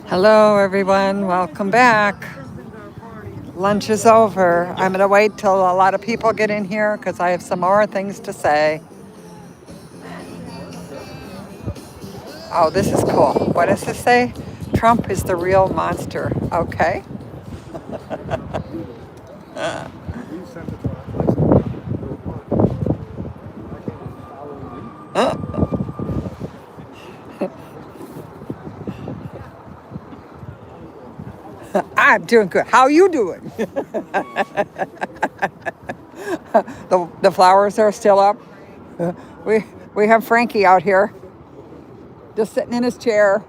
Hello, everyone. Welcome back. Lunch is over. I'm going to wait till a lot of people get in here because I have some more things to say. Oh, this is cool. What does this say? Trump is the real monster. Okay. I'm doing good. How are you doing? The flowers are still up. We we have Frankie out here just sitting in his chair.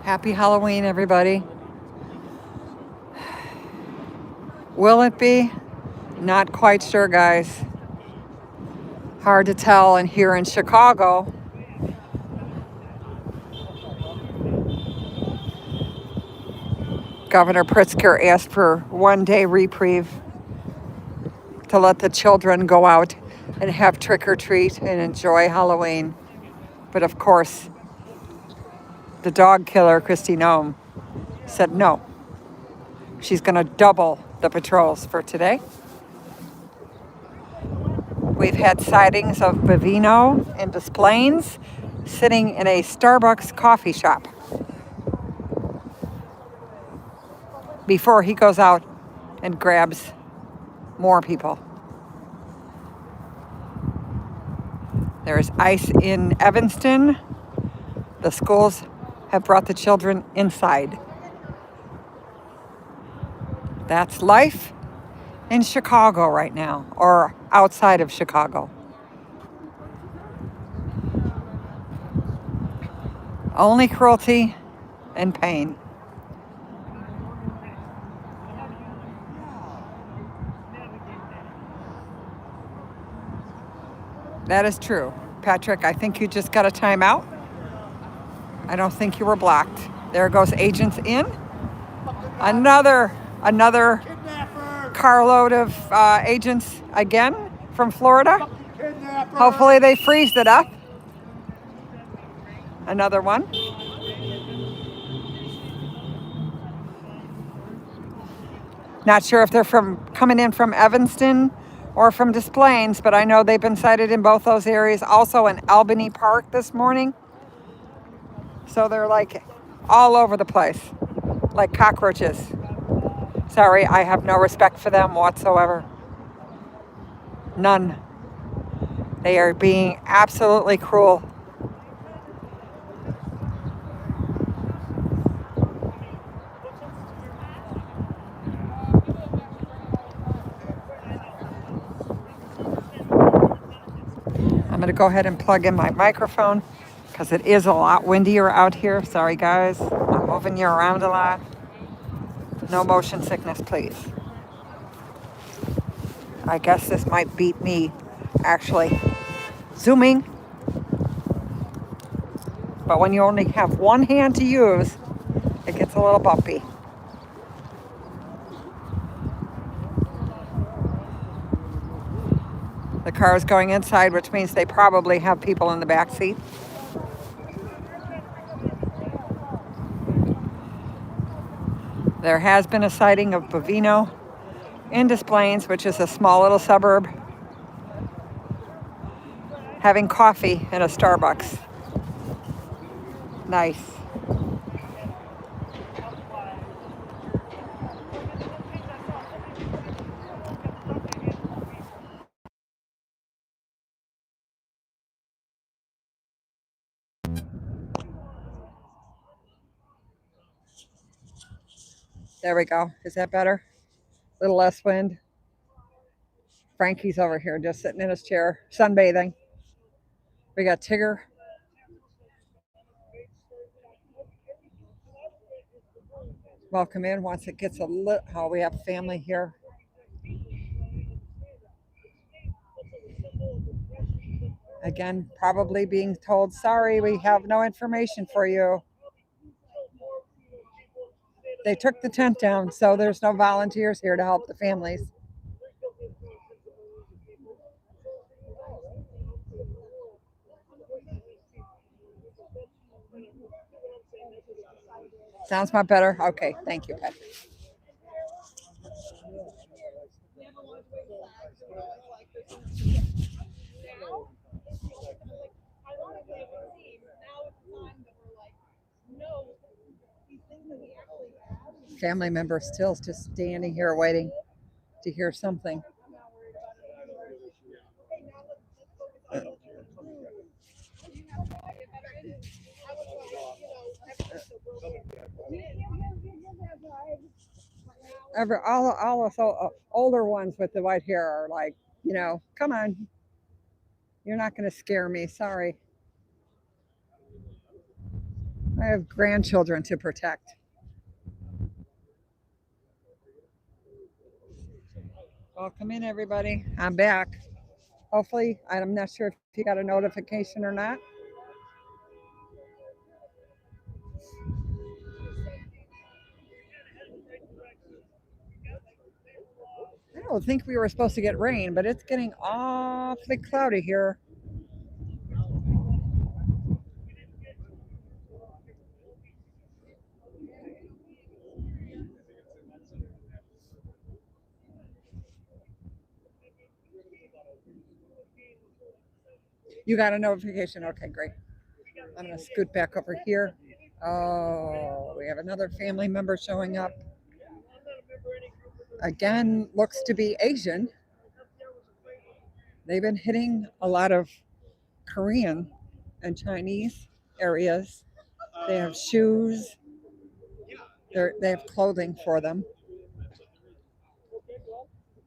Happy Halloween, everybody. Will it be? Not quite sure, guys. Hard to tell. And here in Chicago, Governor Pritzker asked for 1 day reprieve to let the children go out and have trick or treat and enjoy Halloween. But of course, the dog killer, Kristi Noem, said no. She's going to double the patrols for today. We've had sightings of Bavino and Des Plaines sitting in a Starbucks coffee shop before he goes out and grabs more people. There's ice in Evanston. The schools have brought the children inside. That's life in Chicago right now, or outside of Chicago. Only cruelty and pain. That is true. Patrick, I think you just got a timeout. I don't think you were blocked. There goes agents in. Another carload of agents again from Florida. Hopefully they freeze it up. Another one. Not sure if they're coming in from Evanston or from Des Plaines, but I know they've been sighted in both those areas. Also in Albany Park this morning. So they're like all over the place, like cockroaches. Sorry, I have no respect for them whatsoever. None. They are being absolutely cruel. I'm going to go ahead and plug in my microphone because it is a lot windier out here. Sorry, guys. I'm moving you around a lot. No motion sickness, please. I guess this might beat me actually zooming. But when you only have one hand to use, it gets a little bumpy. The car is going inside, which means they probably have people in the back seat. There has been a sighting of Bavino in Des Plaines, which is a small little suburb, having coffee in a Starbucks. Nice. There we go. Is that better? A little less wind. Frankie's over here just sitting in his chair, sunbathing. We got Tigger. Welcome in once it gets a little. Oh, we have family here. Again, probably being told, sorry, we have no information for you. They took the tent down, so there's no volunteers here to help the families. Sounds much better? Okay, thank you, Pat. Family members still just standing here waiting to hear something. All the older ones with the white hair are like, come on, you're not going to scare me. Sorry. I have grandchildren to protect. Welcome in, everybody. I'm back. Hopefully, I'm not sure if you got a notification or not. I don't think we were supposed to get rain, but it's getting awfully cloudy here. You got a notification? Okay, great. I'm going to scoot back over here. Oh, we have another family member showing up. Again, looks to be Asian. They've been hitting a lot of Korean and Chinese areas. They have shoes. They have clothing for them.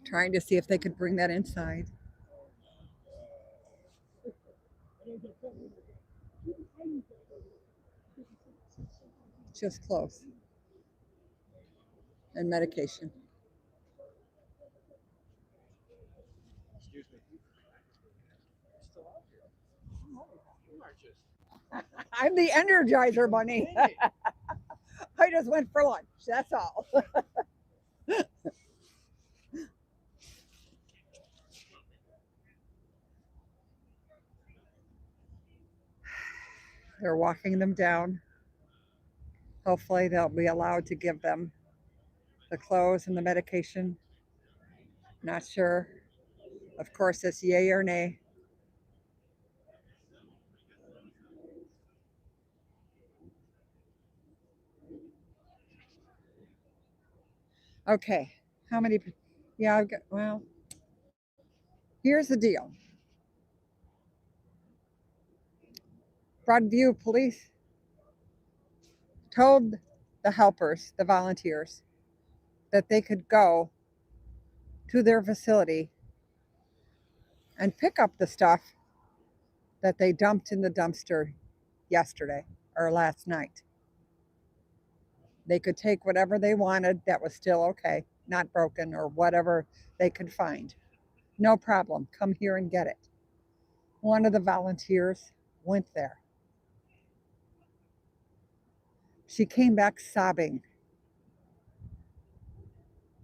Trying to see if they could bring that inside. Just clothes and medication. I'm the Energizer Bunny. I just went for lunch. That's all. They're walking them down. Hopefully, they'll be allowed to give them the clothes and the medication. Not sure. Of course, it's yay or nay. Okay. How many? Yeah, I've got, well, here's the deal. Broadview police told the helpers, the volunteers, that they could go to their facility and pick up the stuff that they dumped in the dumpster yesterday or last night. They could take whatever they wanted that was still okay, not broken, or whatever they could find. No problem. Come here and get it. One of the volunteers went there. She came back sobbing,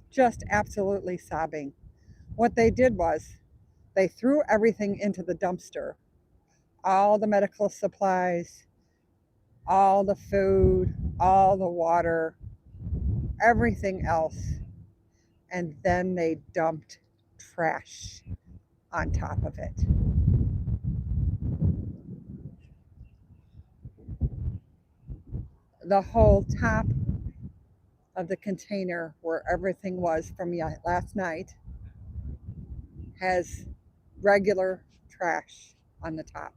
just absolutely sobbing. What they did was they threw everything into the dumpster, all the medical supplies, all the food, all the water, everything else, and then they dumped trash on top of it. The whole top of the container where everything was from last night has regular trash on the top.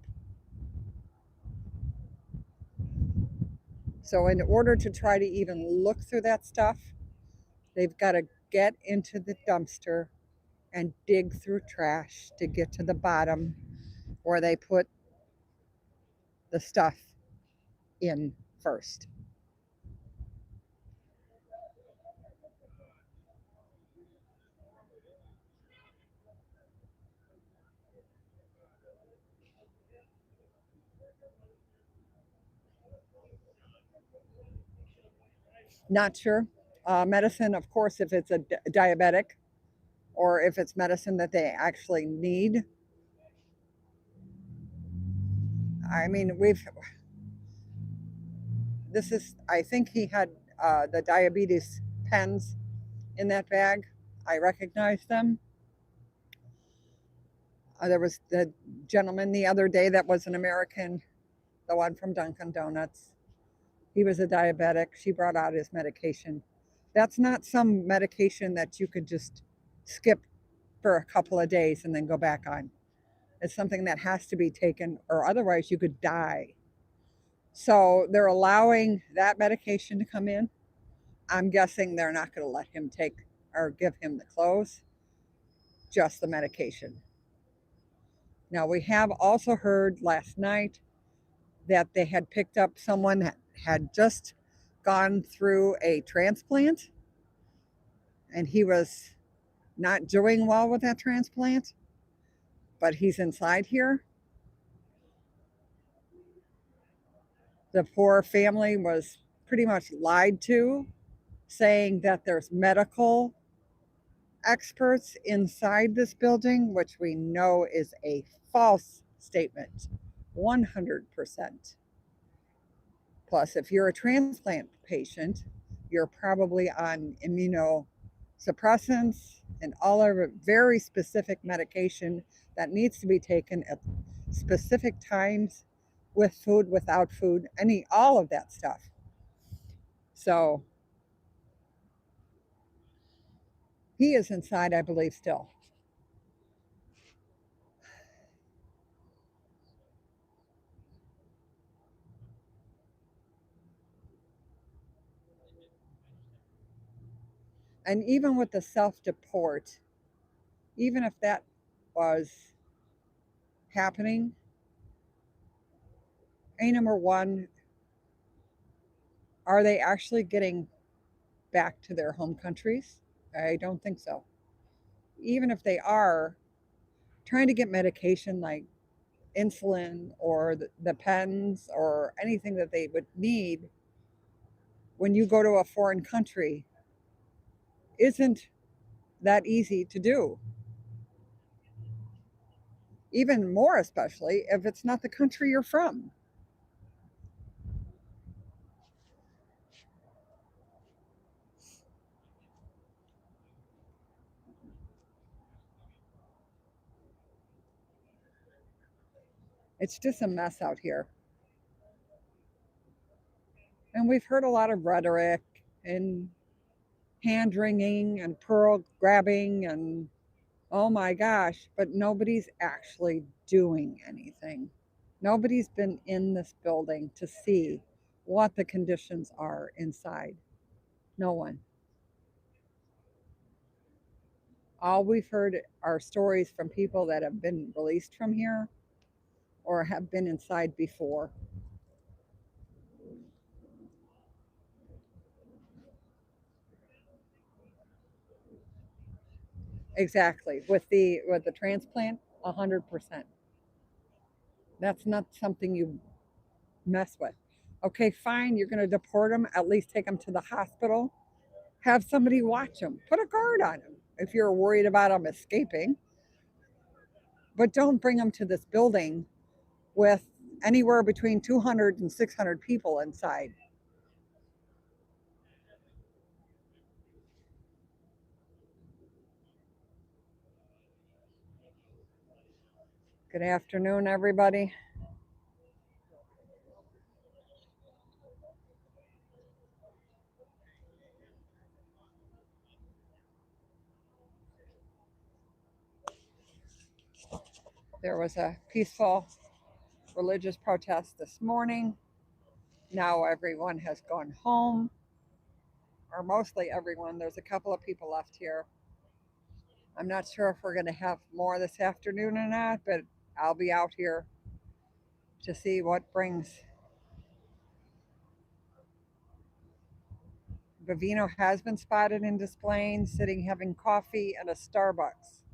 So, in order to try to even look through that stuff, they've got to get into the dumpster and dig through trash to get to the bottom where they put the stuff in first. Not sure. Medicine, of course, if it's a diabetic or if it's medicine that they actually need. I mean, I think he had the diabetes pens in that bag. I recognize them. There was the gentleman the other day that was an American, the one from Dunkin' Donuts. He was a diabetic. She brought out his medication. That's not some medication that you could just skip for a couple of days and then go back on. It's something that has to be taken, or otherwise you could die. So they're allowing that medication to come in. I'm guessing they're not going to let him take or give him the clothes, just the medication. Now, we have also heard last night that they had picked up someone that had just gone through a transplant and he was not doing well with that transplant, but he's inside here. The poor family was pretty much lied to, saying that there's medical experts inside this building, which we know is a false statement, 100%. Plus, if you're a transplant patient, you're probably on immunosuppressants and all of it, very specific medication that needs to be taken at specific times, with food, without food, all of that stuff. So he is inside, I believe, still. And even with the self deport, even if that was happening, A, number one, are they actually getting back to their home countries? I don't think so. Even if they are trying to get medication like insulin or the pens or anything that they would need when you go to a foreign country, isn't that easy to do. Even more, especially if it's not the country you're from. It's just a mess out here. And we've heard a lot of rhetoric and hand wringing and pearl grabbing and oh my gosh, but nobody's actually doing anything. Nobody's been in this building to see what the conditions are inside. No one. All we've heard are stories from people that have been released from here or have been inside before. Exactly. With the transplant, 100%. That's not something you mess with. Okay, fine, you're going to deport them, at least take them to the hospital. Have somebody watch them. Put a guard on them if you're worried about them escaping. But don't bring them to this building with anywhere between 200 and 600 people inside. Good afternoon, everybody. There was a peaceful religious protest this morning. Now everyone has gone home, or mostly everyone. There's a couple of people left here. I'm not sure if we're going to have more this afternoon or not, but I'll be out here to see what brings. Vivino has been spotted in Des Plaines sitting having coffee at a Starbucks.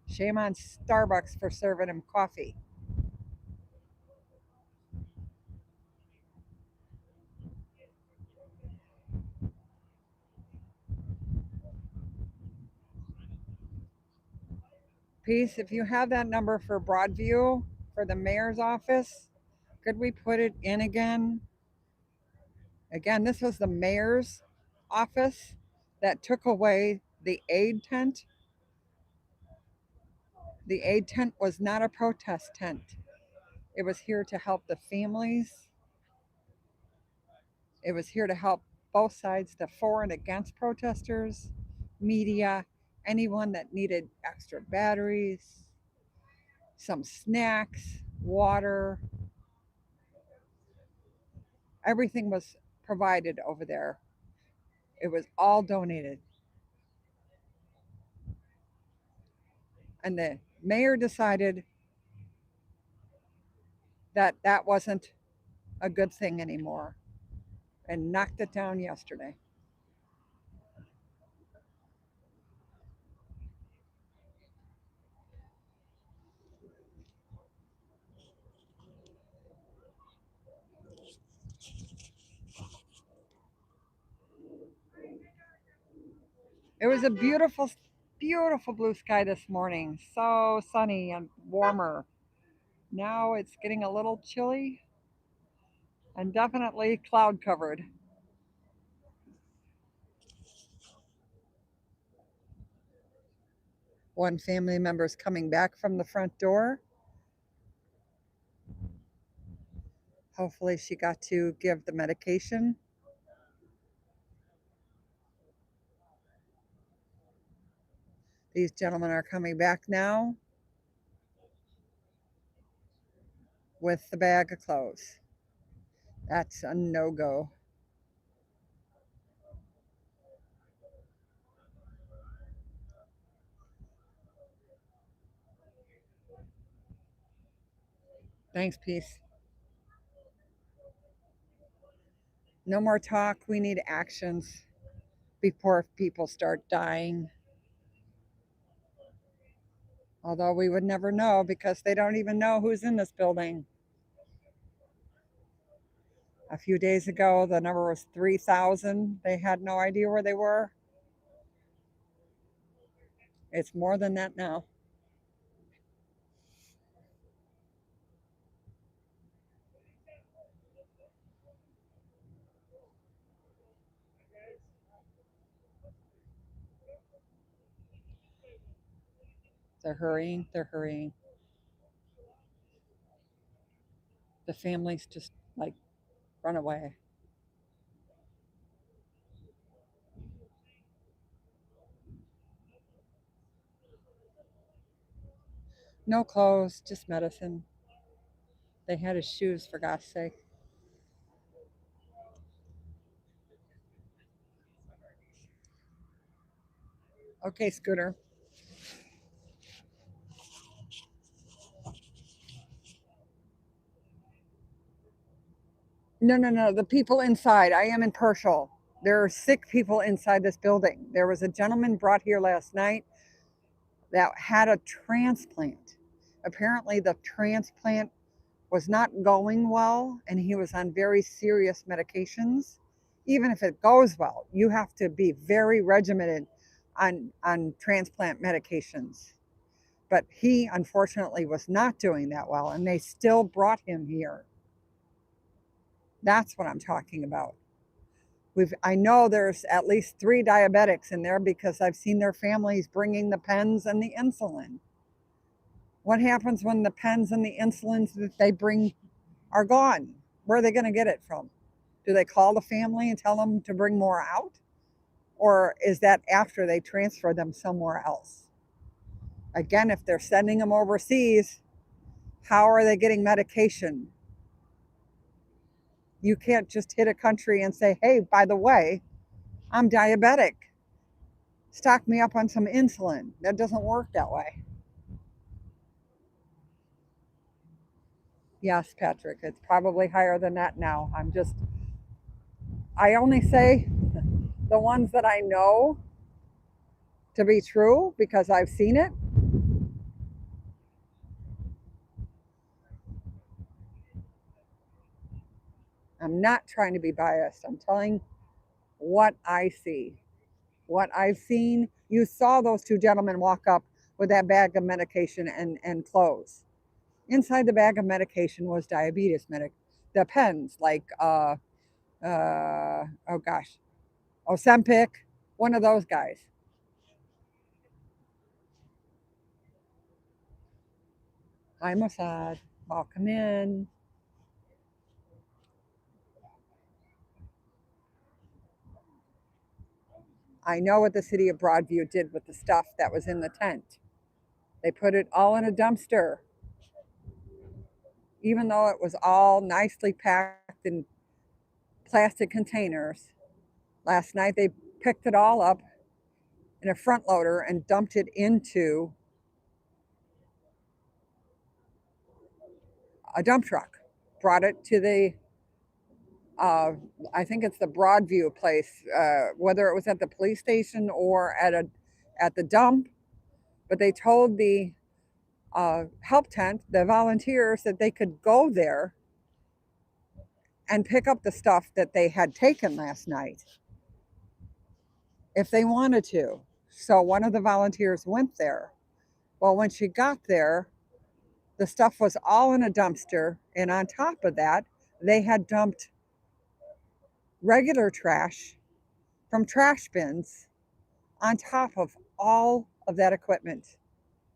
Shame on Starbucks for serving him coffee. Peace, if you have that number for Broadview for the mayor's office, could we put it in again? Again, this was the mayor's office that took away the aid tent. The aid tent was not a protest tent. It was here to help the families. It was here to help both sides, the for and against protesters, media, anyone that needed extra batteries, some snacks, water. Everything was provided over there. It was all donated. And the mayor decided that that wasn't a good thing anymore and knocked it down yesterday. It was a beautiful, beautiful blue sky this morning. So sunny and warmer. Now it's getting a little chilly and definitely cloud covered. One family member is coming back from the front door. Hopefully, she got to give the medication. These gentlemen are coming back now with the bag of clothes. That's a no go. Thanks, peace. No more talk. We need actions before people start dying. Although we would never know because they don't even know who's in this building. A few days ago, the number was 3,000. They had no idea where they were. It's more than that now. They're hurrying. They're hurrying. The families just like run away. No clothes, just medicine. They had his shoes, for God's sake. Okay, Scooter. No, no, no. The people inside. I am impartial. There are sick people inside this building. There was a gentleman brought here last night that had a transplant. Apparently, the transplant was not going well, and he was on very serious medications. Even if it goes well, you have to be very regimented on transplant medications. But he unfortunately was not doing that well, and they still brought him here. That's what I'm talking about. I know there's at least 3 diabetics in there because I've seen their families bringing the pens and the insulin. What happens when the pens and the insulins that they bring are gone? Where are they going to get it from? Do they call the family and tell them to bring more out? Or is that after they transfer them somewhere else? Again, if they're sending them overseas, how are they getting medication? You can't just hit a country and say, hey, by the way, I'm diabetic. Stock me up on some insulin. That doesn't work that way. Yes, Patrick, it's probably higher than that now. I only say the ones that I know to be true because I've seen it. I'm not trying to be biased. I'm telling what I see, what I've seen. You saw those 2 gentlemen walk up with that bag of medication and clothes. Inside the bag of medication was diabetes the pens like oh gosh, Ozempic, one of those guys. Hi Mossad, welcome in. I know what the city of Broadview did with the stuff that was in the tent. They put it all in a dumpster, even though it was all nicely packed in plastic containers. Last night they picked it all up in a front loader and dumped it into a dump truck. Brought it to the, uh, I think it's the Broadview place, whether it was at the police station or at the dump. But they told the help tent, the volunteers, that they could go there and pick up the stuff that they had taken last night if they wanted to. So one of the volunteers went there. Well, when she got there, the stuff was all in a dumpster. And on top of that, they had dumped regular trash from trash bins on top of all of that equipment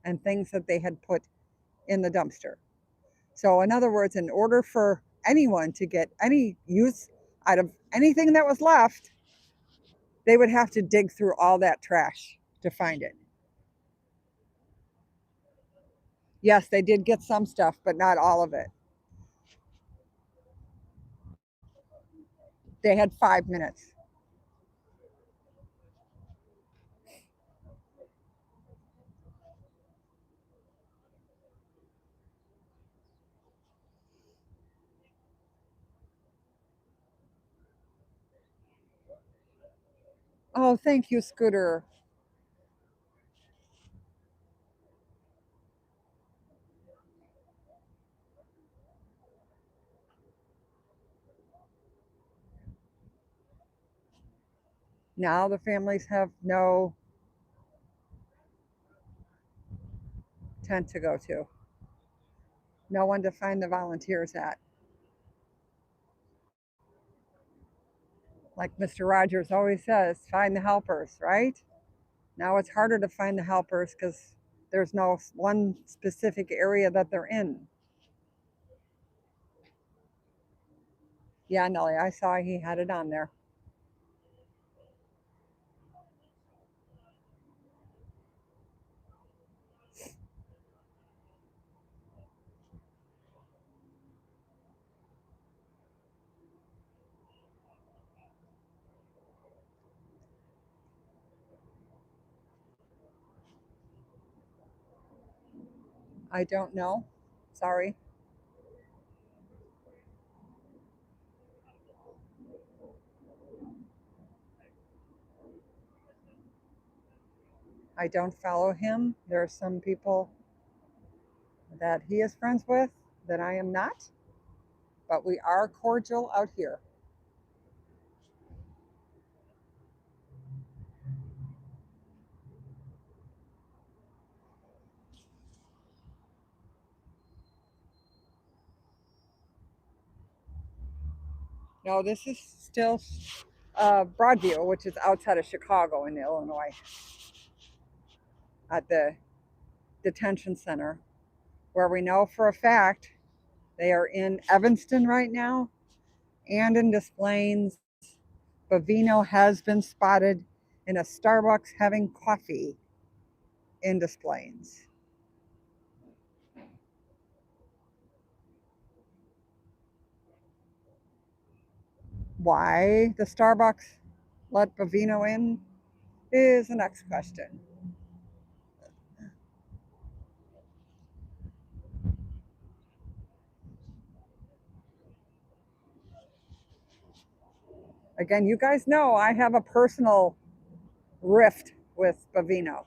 and things that they had put in the dumpster. So, in other words, in order for anyone to get any use out of anything that was left, they would have to dig through all that trash to find it. Yes, they did get some stuff, but not all of it. They had 5 minutes. Oh, thank you, Scooter. Now the families have no tent to go to, no one to find the volunteers at. Like Mr. Rogers always says, find the helpers, right? Now it's harder to find the helpers because there's no one specific area that they're in. Yeah, Nelly, I saw he had it on there. I don't know. Sorry. I don't follow him. There are some people that he is friends with that I am not, but we are cordial out here. No, this is still Broadview, which is outside of Chicago in Illinois, at the detention center, where we know for a fact they are in Evanston right now and in Des Plaines. Bavino has been spotted in a Starbucks having coffee in Des Plaines. Why the Starbucks let Bavino in is the next question. Again, you guys know I have a personal rift with Bavino.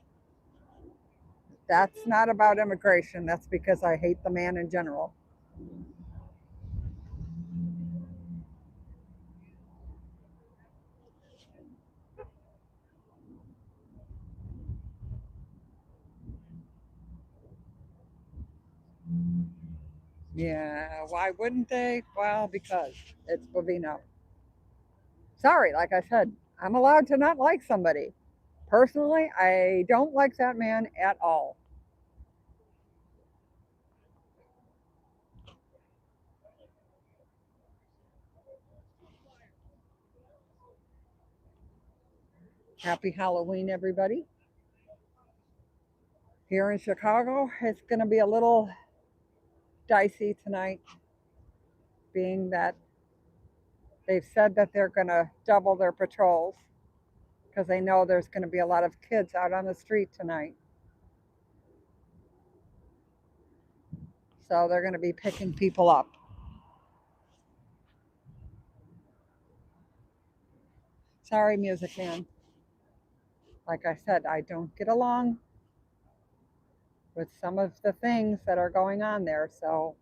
That's not about immigration. That's because I hate the man in general. Yeah, why wouldn't they? Well, because it's Bovino. Sorry, like I said, I'm allowed to not like somebody. Personally, I don't like that man at all. Happy Halloween, everybody. Here in Chicago, it's going to be a little dicey tonight, being that they've said that they're going to double their patrols because they know there's going to be a lot of kids out on the street tonight. So they're going to be picking people up. Sorry, Music Man. Like I said, I don't get along with some of the things that are going on there. So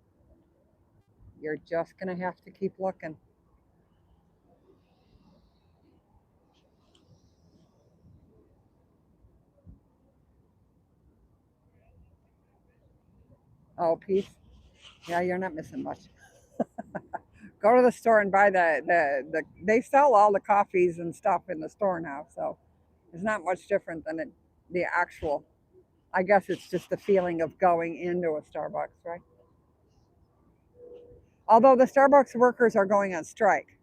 you're just going to have to keep looking. Oh, peace. Yeah, you're not missing much. Go to the store and buy they sell all the coffees and stuff in the store now. So it's not much different than the actual. I guess it's just the feeling of going into a Starbucks, right? Although the Starbucks workers are going on strike.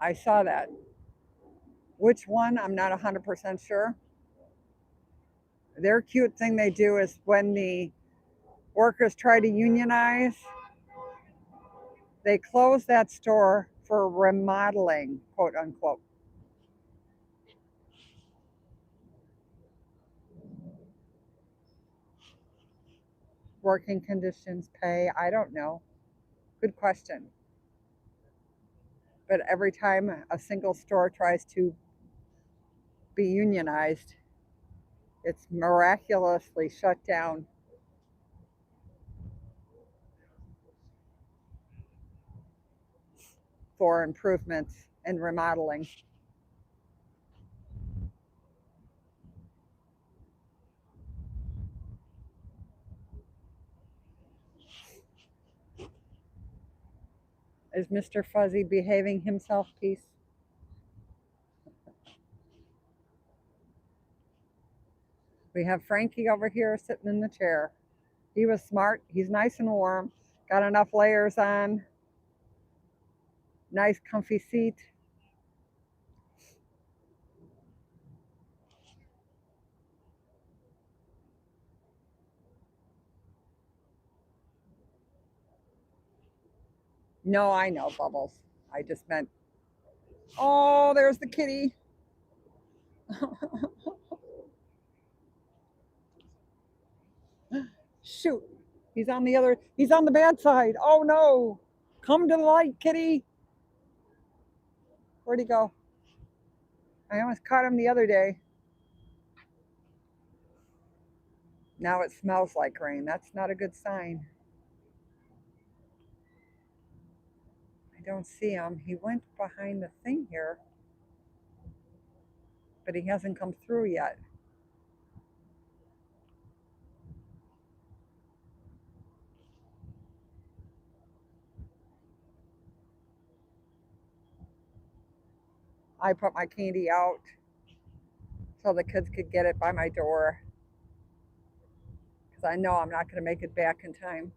I saw that. Which one? I'm not 100% sure. Their cute thing they do is when the workers try to unionize, they close that store for remodeling, quote unquote. Working conditions, pay, I don't know. Good question. But every time a single store tries to be unionized, it's miraculously shut down for improvements and remodeling. Is Mr. Fuzzy behaving himself, Peace? We have Frankie over here sitting in the chair. He was smart. He's nice and warm. Got enough layers on. Nice, comfy seat. No, I know, Bubbles. I just meant, oh, there's the kitty. Shoot. He's on the bad side. Oh no. Come to the light, kitty. Where'd he go? I almost caught him the other day. Now it smells like rain. That's not a good sign. I don't see him. He went behind the thing here, but he hasn't come through yet. I put my candy out so the kids could get it by my door because I know I'm not going to make it back in time.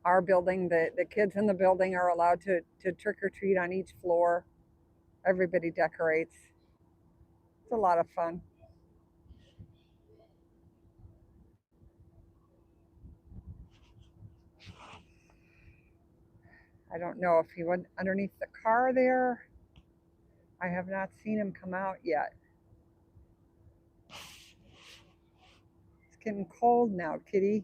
Our building, the kids in the building are allowed to trick or treat on each floor. Everybody decorates. It's a lot of fun. I don't know if he went underneath the car there. I have not seen him come out yet. It's getting cold now, kitty.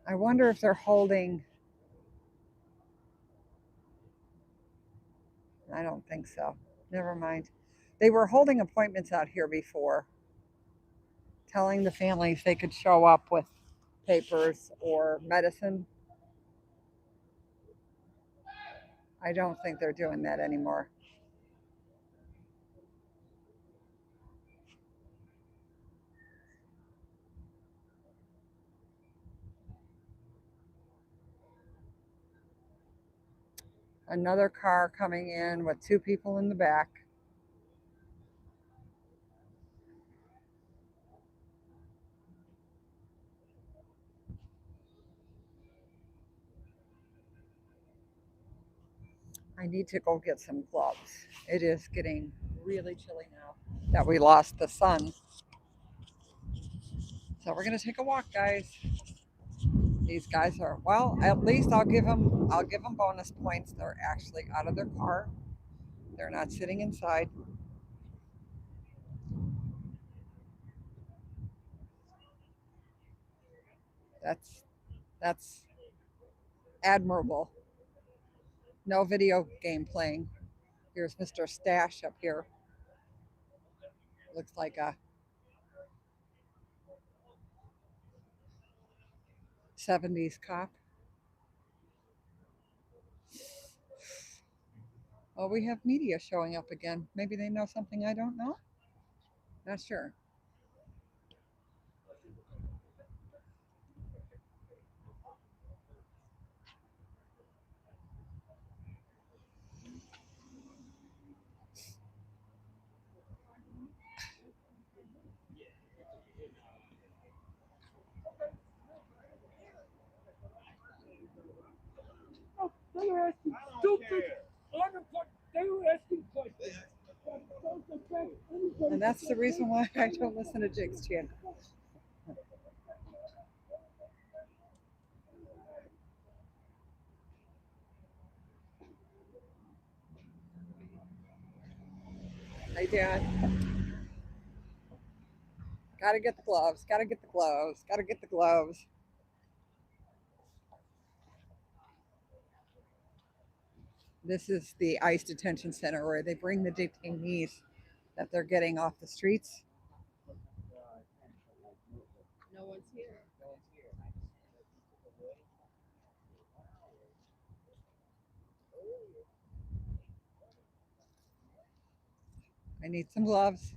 I wonder if they're holding. I don't think so. Never mind. They were holding appointments out here before, telling the families they could show up with papers or medicine. I don't think they're doing that anymore. Another car coming in with two people in the back. I need to go get some gloves. It is getting really chilly now that we lost the sun. So we're gonna take a walk, guys. These guys are, well, at least I'll give them bonus points. They're actually out of their car. They're not sitting inside. That's admirable. No video game playing. Here's Mr. Stash up here. Looks like a 70s cop. Oh, we have media showing up again. Maybe they know something I don't know. Not sure. They were asking stupid, they were asking questions. And that's the reason why I don't listen to Jake's channel. Hey, Dad. Gotta get the gloves. Gotta get the gloves. Gotta get the gloves. This is the ICE detention center where they bring the detainees that they're getting off the streets. No one's here. I need some gloves.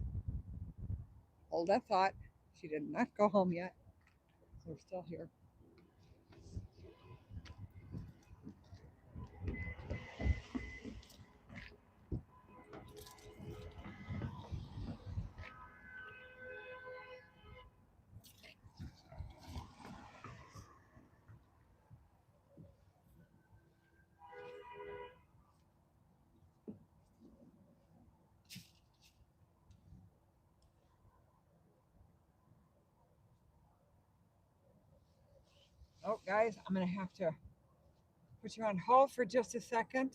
Hold that thought. She did not go home yet. We're still here. Oh, guys, I'm going to have to put you on hold for just a second.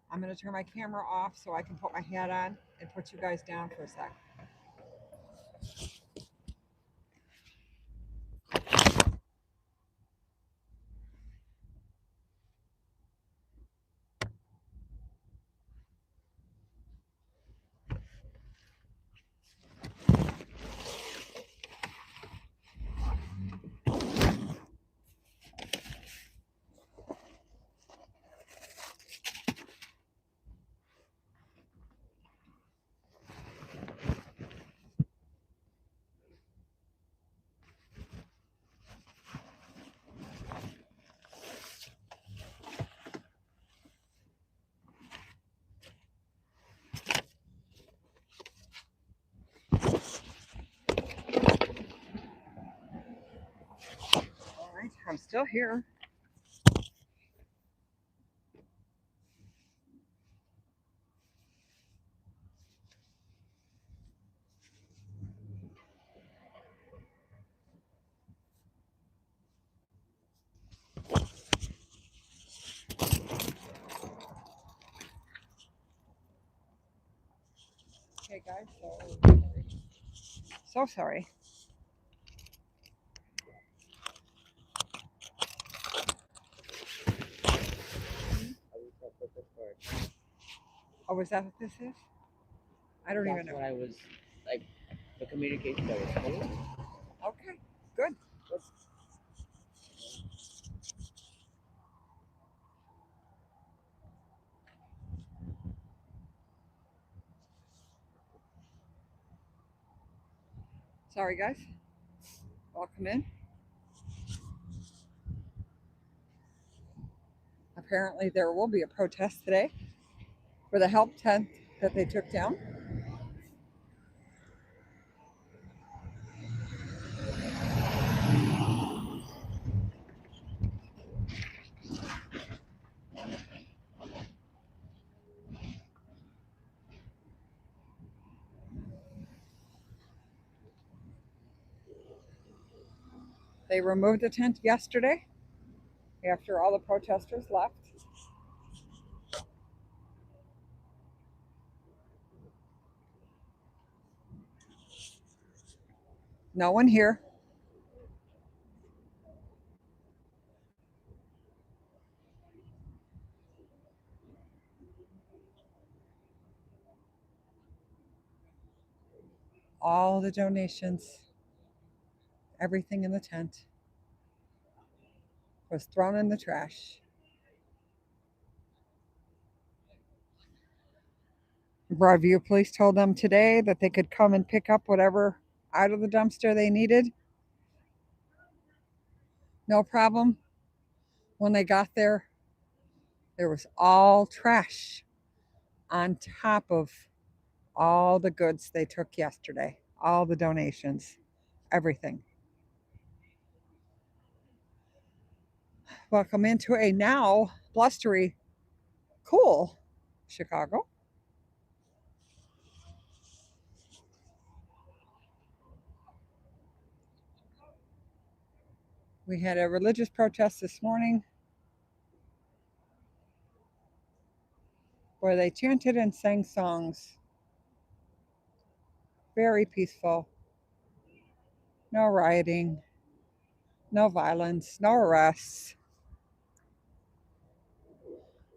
I'm going to turn my camera off so I can put my hat on and put you guys down for a sec. All right, I'm still here. Okay, guys, so sorry. Oh, is that what this is? I don't even That's know. what I was, like, the communication that was told. Okay, good. Sorry, guys. Welcome in. Apparently, there will be a protest today for the help tent that they took down. They removed the tent yesterday after all the protesters left. No one here. All the donations, everything in the tent was thrown in the trash. Broadview police told them today that they could come and pick up whatever out of the dumpster they needed. No problem. When they got there, there was all trash on top of all the goods they took yesterday, all the donations, everything. Welcome into a now blustery, cool Chicago. We had a religious protest this morning where they chanted and sang songs. Very peaceful. No rioting, no violence, no arrests.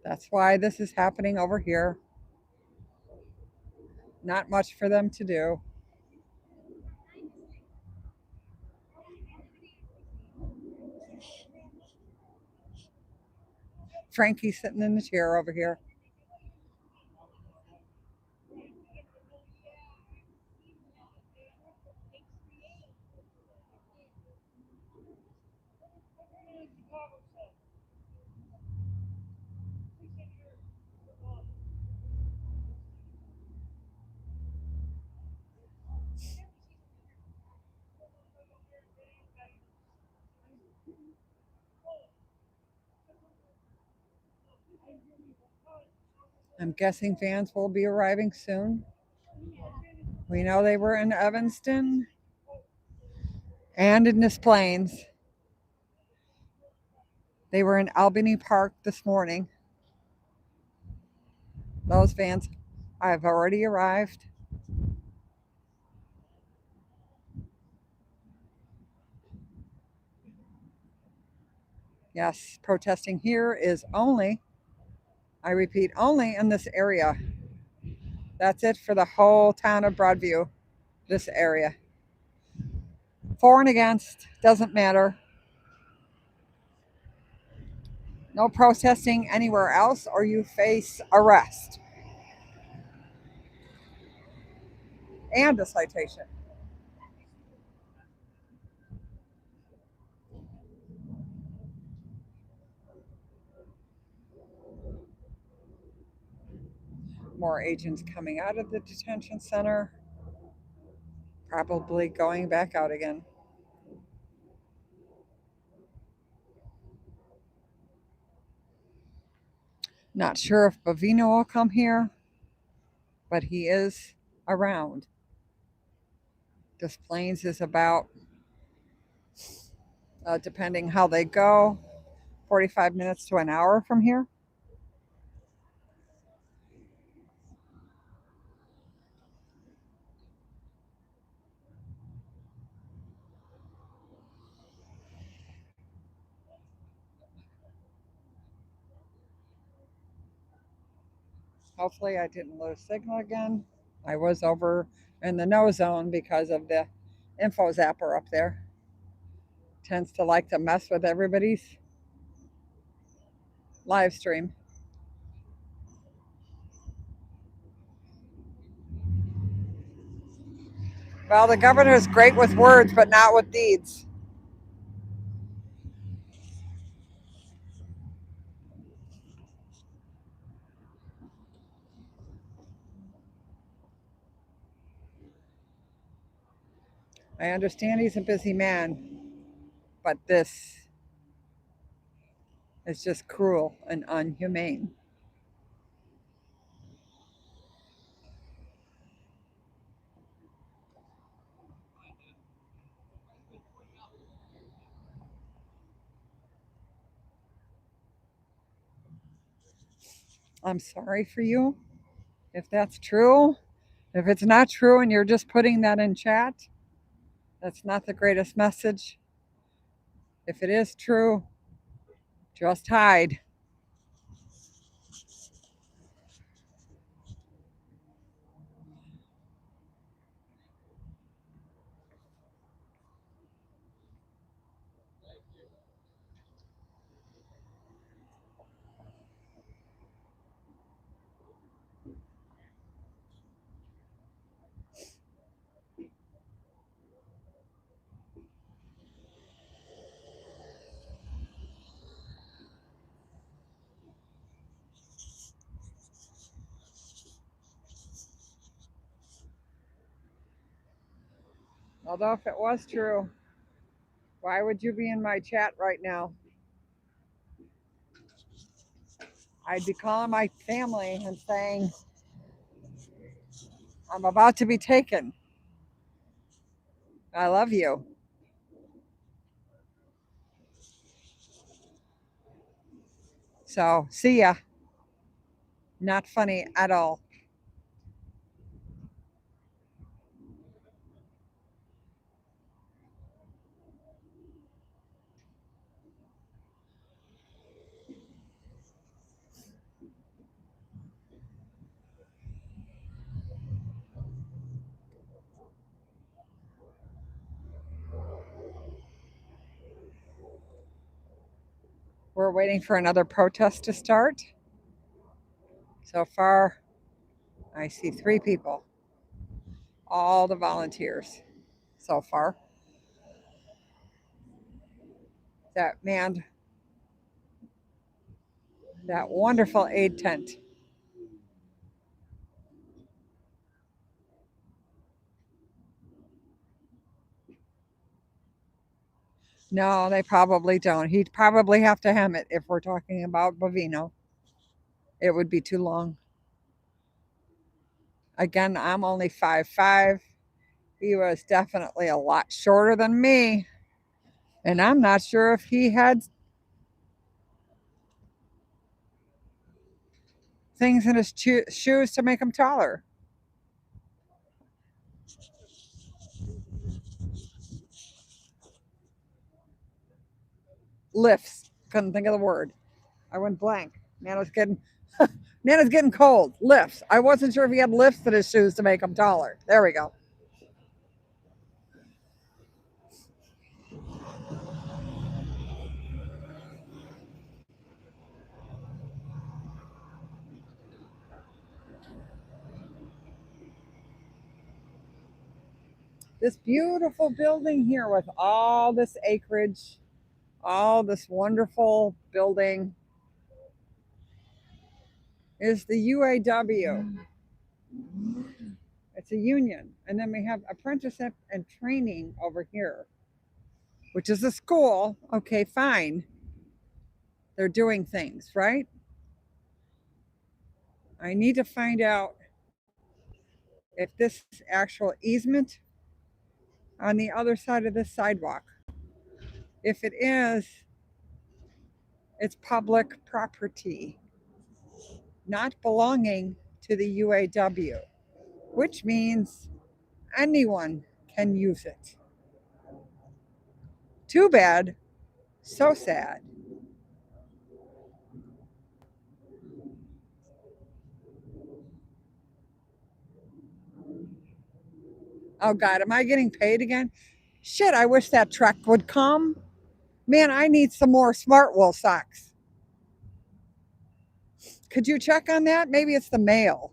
That's why this is happening over here. Not much for them to do. Frankie's sitting in the chair over here. I'm guessing fans will be arriving soon. We know they were in Evanston and in Des Plaines. They were in Albany Park this morning. Those fans have already arrived. Yes, protesting here is only, I repeat, only in this area. That's it for the whole town of Broadview, this area. For and against, doesn't matter. No protesting anywhere else or you face arrest and a citation. More agents coming out of the detention center, probably going back out again. Not sure if Bavino will come here, but he is around. Des Plaines is about, depending how they go, 45 minutes to an hour from here. Hopefully I didn't lose signal again. I was over in the no zone because of the info zapper up there. Tends to like to mess with everybody's live stream. Well, the governor is great with words, but not with deeds. I understand he's a busy man, but this is just cruel and unhumane. I'm sorry for you if that's true. If it's not true and you're just putting that in chat, that's not the greatest message. If it is true, just hide. Although, if it was true, why would you be in my chat right now? I'd be calling my family and saying, I'm about to be taken. I love you. So, see ya. Not funny at all. We're waiting for another protest to start. So far, I see 3 people, all the volunteers so far that manned that wonderful aid tent. No, they probably don't. He'd probably have to hem it if we're talking about Bovino. It would be too long. Again, I'm only 5'5". He was definitely a lot shorter than me. And I'm not sure if he had things in his shoes to make him taller. Lifts. Couldn't think of the word. I went blank. Nana's getting cold. Lifts. I wasn't sure if he had lifts in his shoes to make him taller. There we go. This beautiful building here with all this acreage, all this wonderful building is the UAW. It's a union. And then we have apprenticeship and training over here, which is a school. Okay, fine. They're doing things, right? I need to find out if this is actual easement on the other side of this sidewalk. If it is, it's public property, not belonging to the UAW, which means anyone can use it. Too bad, so sad. Oh God, am I getting paid again? Shit, I wish that truck would come. Man, I need some more Smart Wool socks. Could you check on that? Maybe it's the mail.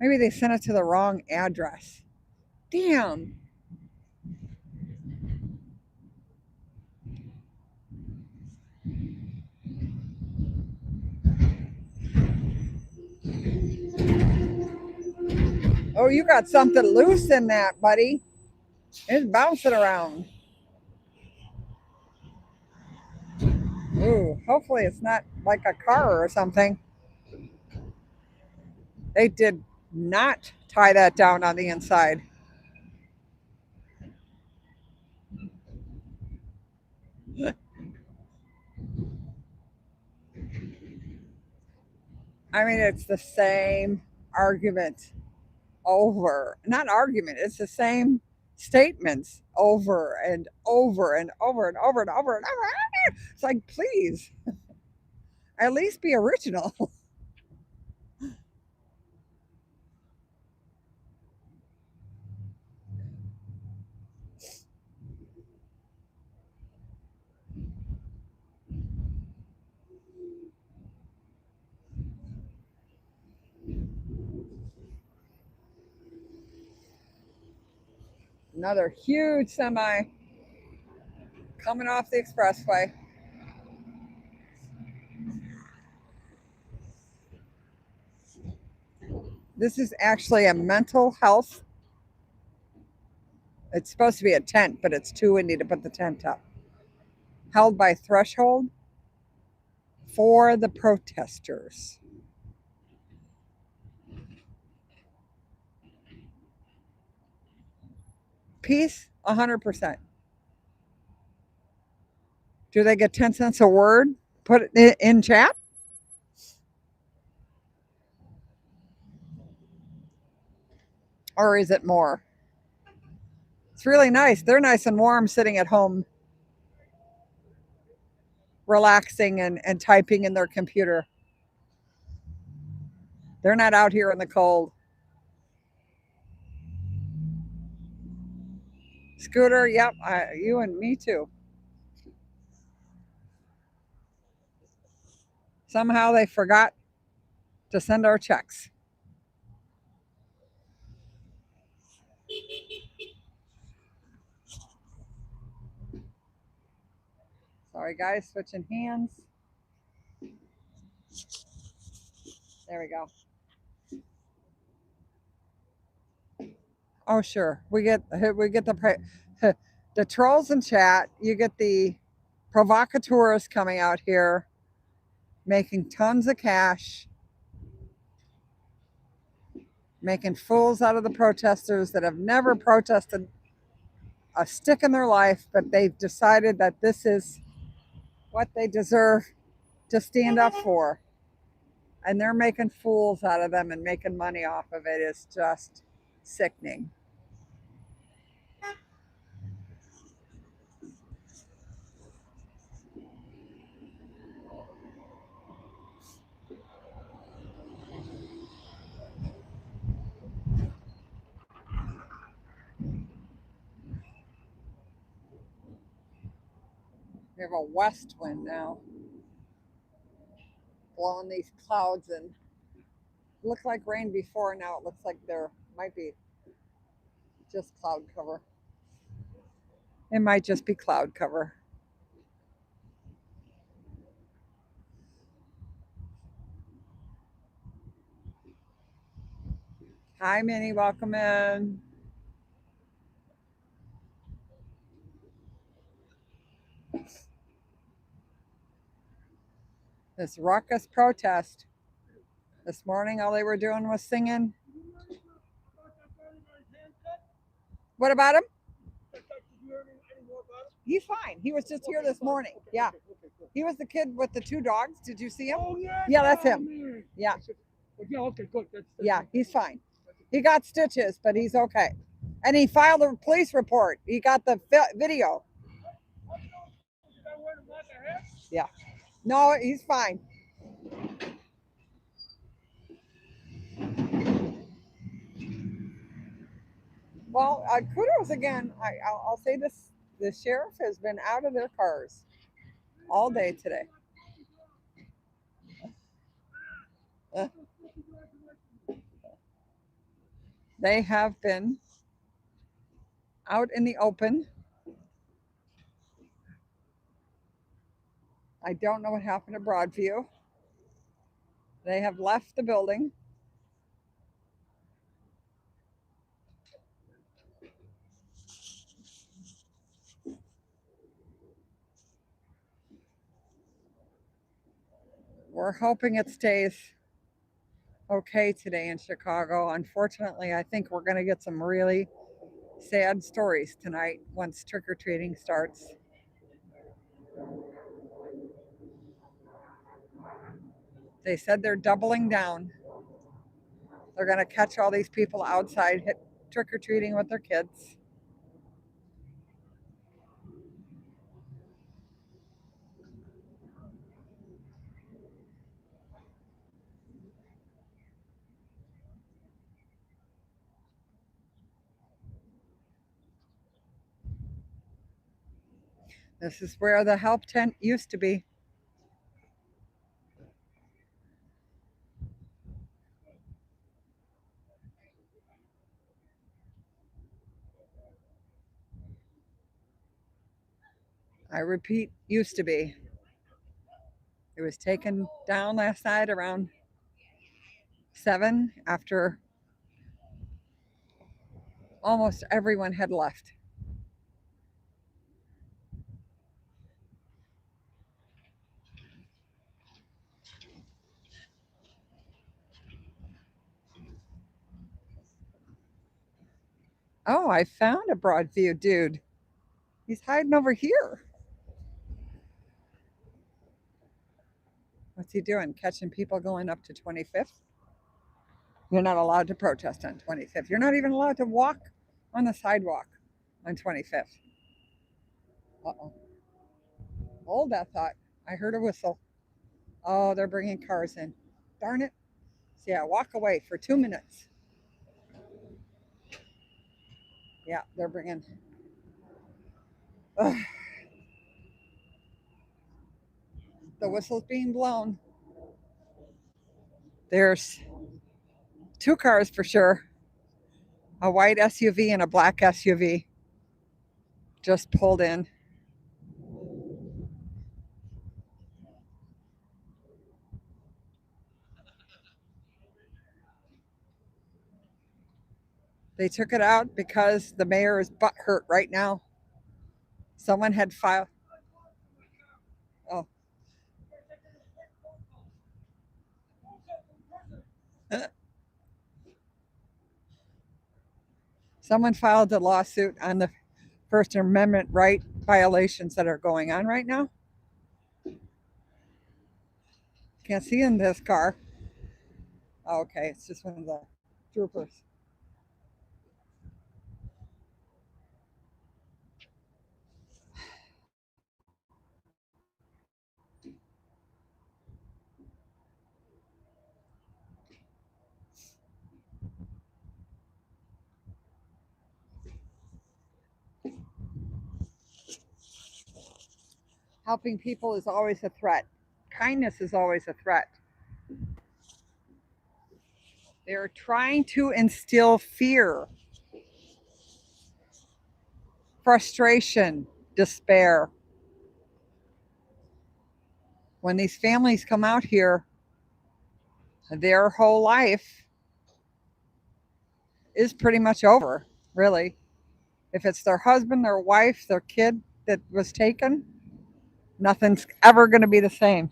Maybe they sent it to the wrong address. Damn. Oh, you got something loose in that, buddy. It's bouncing around. Ooh, hopefully it's not like a car or something. They did not tie that down on the inside. I mean, it's the same argument over, not argument, it's the same statements over and over and over and over and over and over. It's like, please, at least be original. Another huge semi coming off the expressway. This is actually a mental health. It's supposed to be a tent, but it's too windy to put the tent up. Held by Threshold for the protesters. Peace, 100%. Do they get 10 cents a word? Put it in chat? Or is it more? It's really nice. They're nice and warm sitting at home, relaxing and typing in their computer. They're not out here in the cold. Scooter, yep, you and me too. Somehow they forgot to send our checks. Sorry, guys, switching hands. There we go. Oh, sure. We get the the trolls in chat. You get the provocateurs coming out here, making tons of cash, making fools out of the protesters that have never protested a stick in their life, but they've decided that this is what they deserve to stand up for. And they're making fools out of them and making money off of it is just sickening. We have a west wind now, blowing these clouds in. It looked like rain before, now it looks like there might be just cloud cover. It might just be cloud cover. Hi, Minnie, welcome in. This ruckus protest. This morning, all they were doing was singing. What about him? He's fine. He was just here this morning. Yeah. He was the kid with the two dogs. Did you see him? Oh, yeah. Yeah, that's him. Yeah. Yeah, okay, good. Yeah, he's fine. He got stitches, but he's okay. And he filed a police report. He got the video. Yeah. No, he's fine. Well, kudos again. I'll say this: the sheriff has been out of their cars all day today. They have been out in the open. I don't know what happened to Broadview. They have left the building. We're hoping it stays okay today in Chicago. Unfortunately, I think we're going to get some really sad stories tonight once trick-or-treating starts. They said they're doubling down. They're going to catch all these people outside trick-or-treating with their kids. This is where the help tent used to be. I repeat, used to be. It was taken down last night around 7 after almost everyone had left. Oh, I found a Broadview dude. He's hiding over here. What's he doing? Catching people going up to 25th? You're not allowed to protest on 25th. You're not even allowed to walk on the sidewalk on 25th. Uh-oh. Hold that thought. I heard a whistle. Oh, they're bringing cars in. Darn it. So yeah, walk away for 2 minutes. Yeah, they're bringing. Ugh. The whistle's being blown. There's 2 cars for sure. A white SUV and a black SUV just pulled in. They took it out because the mayor is butthurt right now. Someone had filed. Oh. Someone filed a lawsuit on the First Amendment right violations that are going on right now. Can't see in this car. Oh, okay, it's just one of the troopers. Helping people is always a threat. Kindness is always a threat. They're trying to instill fear, frustration, despair. When these families come out here, their whole life is pretty much over, really. If it's their husband, their wife, their kid that was taken, nothing's ever going to be the same.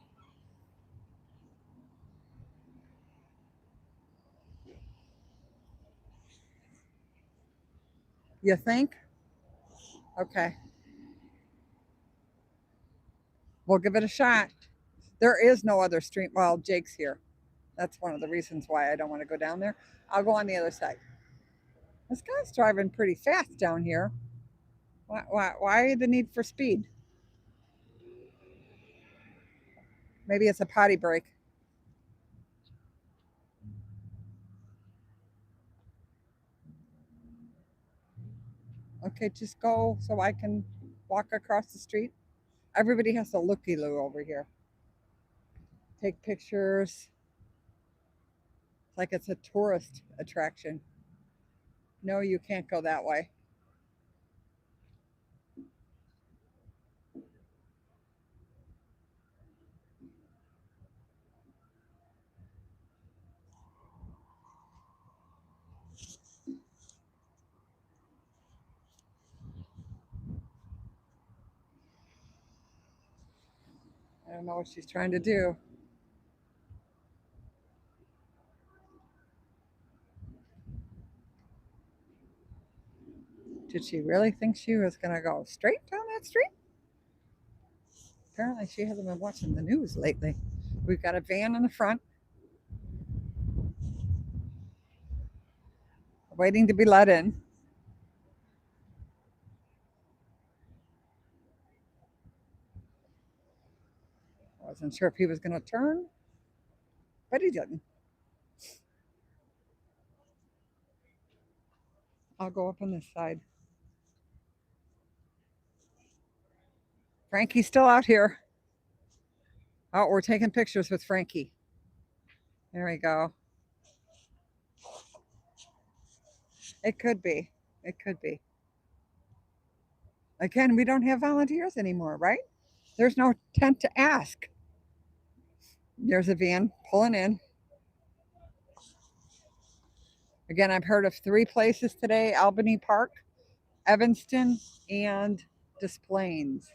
You think? Okay. We'll give it a shot. There is no other street. Well, Jake's here. That's one of the reasons why I don't want to go down there. I'll go on the other side. This guy's driving pretty fast down here. Why the need for speed? Maybe it's a potty break. Okay, just go so I can walk across the street. Everybody has to looky-loo over here. Take pictures. It's like it's a tourist attraction. No, you can't go that way. I don't know what she's trying to do. Did she really think she was going to go straight down that street? Apparently, she hasn't been watching the news lately. We've got a van in the front, waiting to be let in. I wasn't sure if he was going to turn, but he didn't. I'll go up on this side. Frankie's still out here. Oh, we're taking pictures with Frankie. There we go. It could be. It could be. Again, we don't have volunteers anymore, right? There's no tent to ask. There's a van pulling in. Again, I've heard of 3 places today: Albany Park, Evanston, and Des Plaines.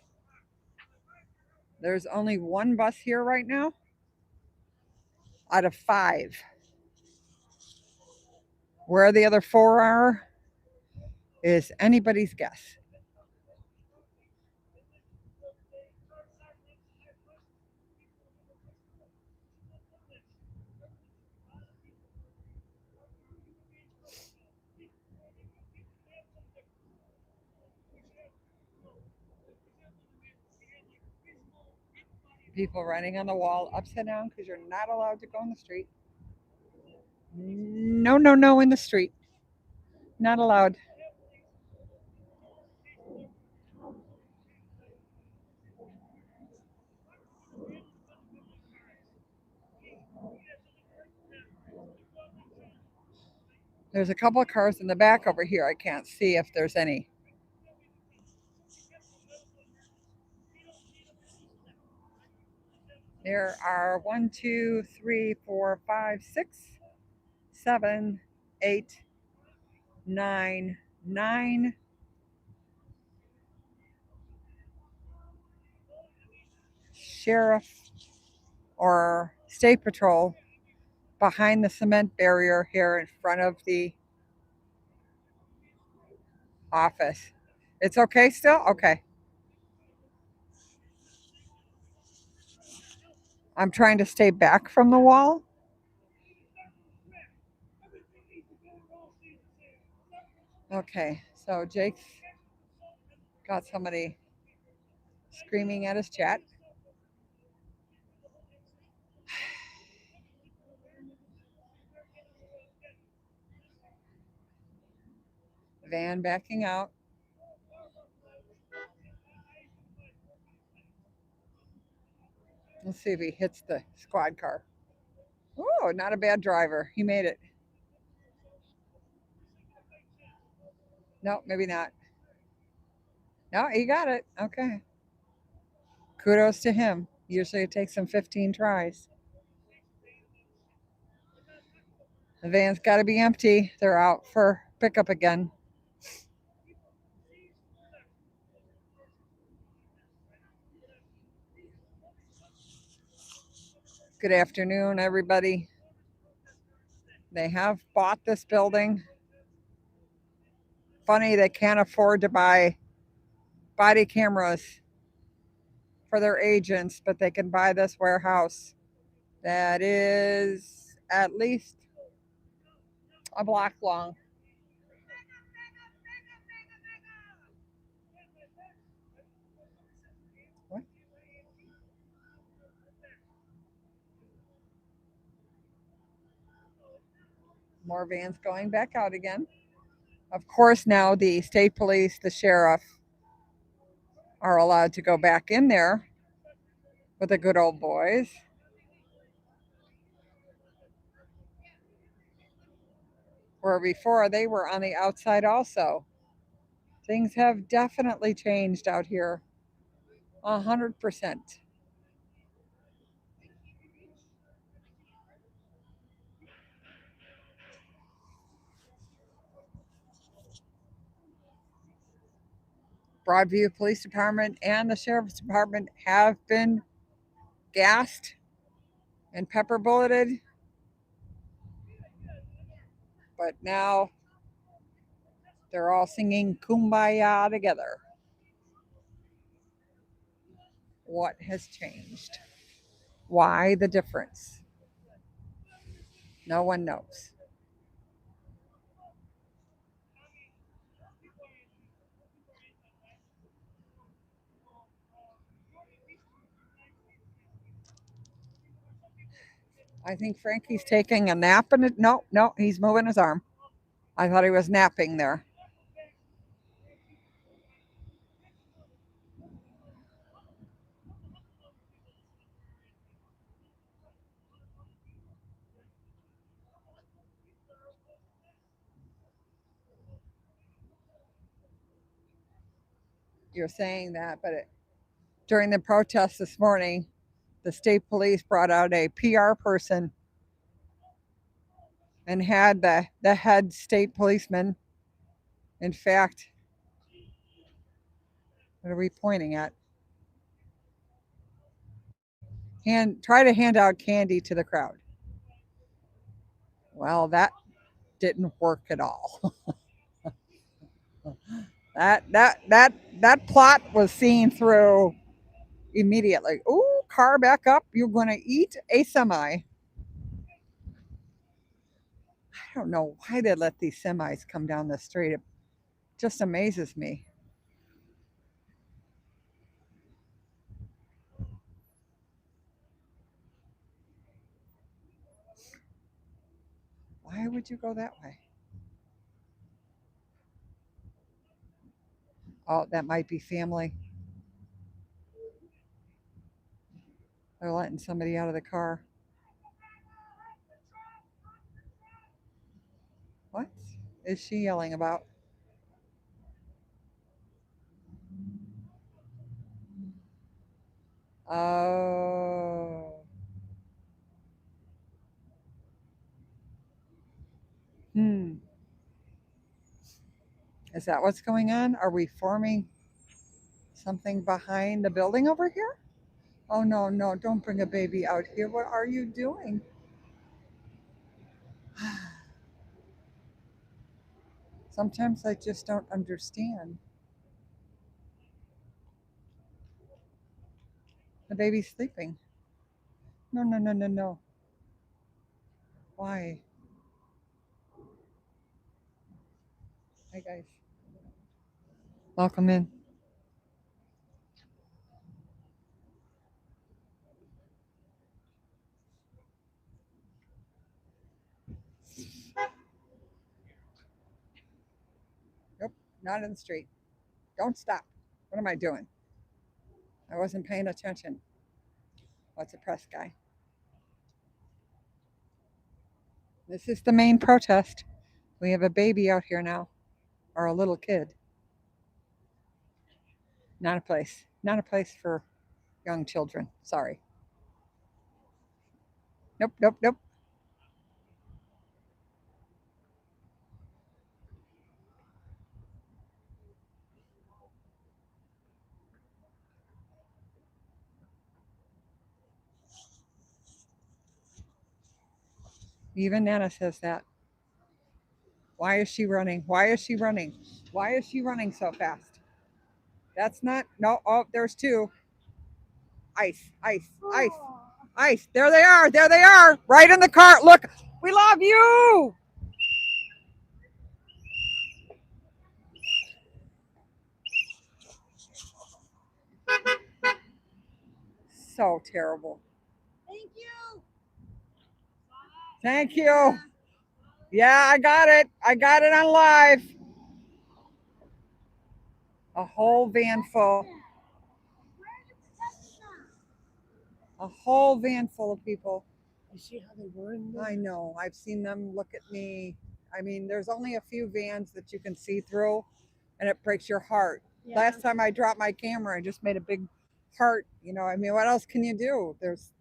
There's only 1 bus here right now out of 5. Where the other 4 are is anybody's guess. People writing on the wall upside down because you're not allowed to go in the street. No, no, no, in the street. Not allowed. There's a couple of cars in the back over here. I can't see if there's any. There are 1, 2, 3, 4, 5, 6, 7, 8, 9, 9 sheriff or state patrol behind the cement barrier here in front of the office. It's okay still? Okay. I'm trying to stay back from the wall. Okay, so Jake's got somebody screaming at his chat. Van backing out. Let's see if he hits the squad car. Oh, not a bad driver. He made it. No, maybe not. No, he got it. Okay. Kudos to him. Usually it takes him 15 tries. The van's got to be empty. They're out for pickup again. Good afternoon, everybody. They have bought this building. Funny, they can't afford to buy body cameras for their agents, but they can buy this warehouse that is at least a block long. What? More vans going back out again. Of course, now the state police, the sheriff, are allowed to go back in there with the good old boys. Where before they were on the outside also. Things have definitely changed out here. 100%. Broadview Police Department and the Sheriff's Department have been gassed and pepper bulleted, but now they're all singing Kumbaya together. What has changed? Why the difference? No one knows. I think Frankie's taking a nap in it. No, no, he's moving his arm. I thought he was napping there. You're saying that, but during the protest this morning, the state police brought out a PR person and had the head state policeman. In fact, what are we pointing at? Try to hand out candy to the crowd. Well, that didn't work at all. that plot was seen through immediately. Ooh, car back up. You're going to eat a semi. I don't know why they let these semis come down the street. It just amazes me. Why would you go that way? Oh, that might be family. They're letting somebody out of the car. What is she yelling about? Oh. Hmm. Is that what's going on? Are we forming something behind the building over here? Oh, no, no, don't bring a baby out here. What are you doing? Sometimes I just don't understand. The baby's sleeping. No, no, no, no, no. Why? Hi, guys. Welcome in. Nope, not in the street. Don't stop. What am I doing? I wasn't paying attention. What's a press guy? This is the main protest. We have a baby out here now, or a little kid. Not a place. Not a place for young children. Sorry. Nope, nope, nope. Even Nana says that. Why is she running? Why is she running? Why is she running so fast? That's not, no, oh, there's two. Ice, ice, ice, ice. There they are. There they are. Right in the car. Look, we love you. So terrible. Thank you. Thank you. Yeah, I got it. I got it on live. A whole van full. A whole van full of people. You see how they were in there? I know. I've seen them look at me. I mean, there's only a few vans that you can see through, and it breaks your heart. Yeah. Last time I dropped my camera, I just made a big heart. You know, I mean, what else can you do? There's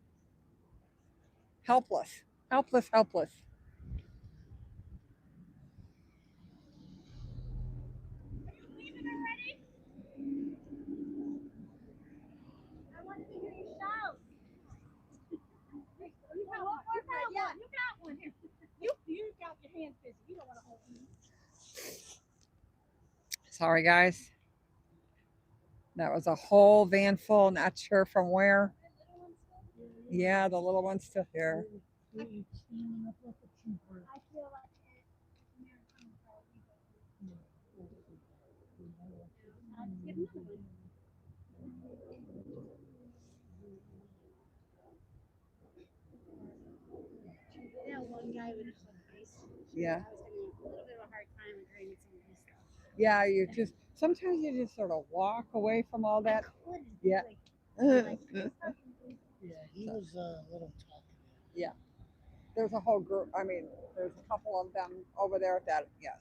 helpless, helpless, helpless. Are you leaving already? I wanted to hear you shout. Sorry, guys. That was a whole van full, not sure from where. Yeah, the little one's still here. That one guy with some ice. Yeah. I was having a little bit of a hard time agreeing with some of his stuff. Yeah, you just sometimes you just sort of walk away from all that. Couldn't, Yeah. like, Yeah, he was a little talkative. Yeah. There's a whole group. I mean, there's a couple of them over there that, yes,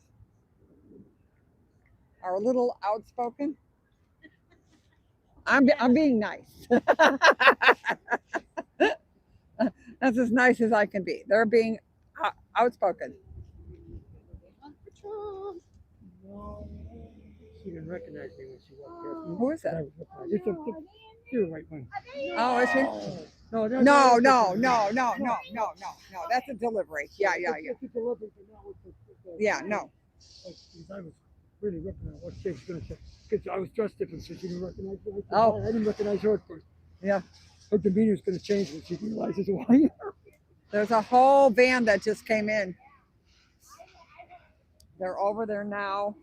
are a little outspoken. I'm being nice. That's as nice as I can be. They're being outspoken. on patrol. No, she didn't recognize me when she walked past me. Who is I that? was looking at her. You're the right one. Oh, is she? No, No, no, no, no, no, no, no, no. That's a delivery. Yeah, yeah, yeah. It's a delivery, but not with the Yeah, no. Like, because I was really looking at what she was going to say. Because I was dressed different, so she didn't recognize me. I said, Oh. I didn't recognize her at first. Yeah. Her demeanor's going to change when she realizes why. There's a whole van that just came in. They're over there now.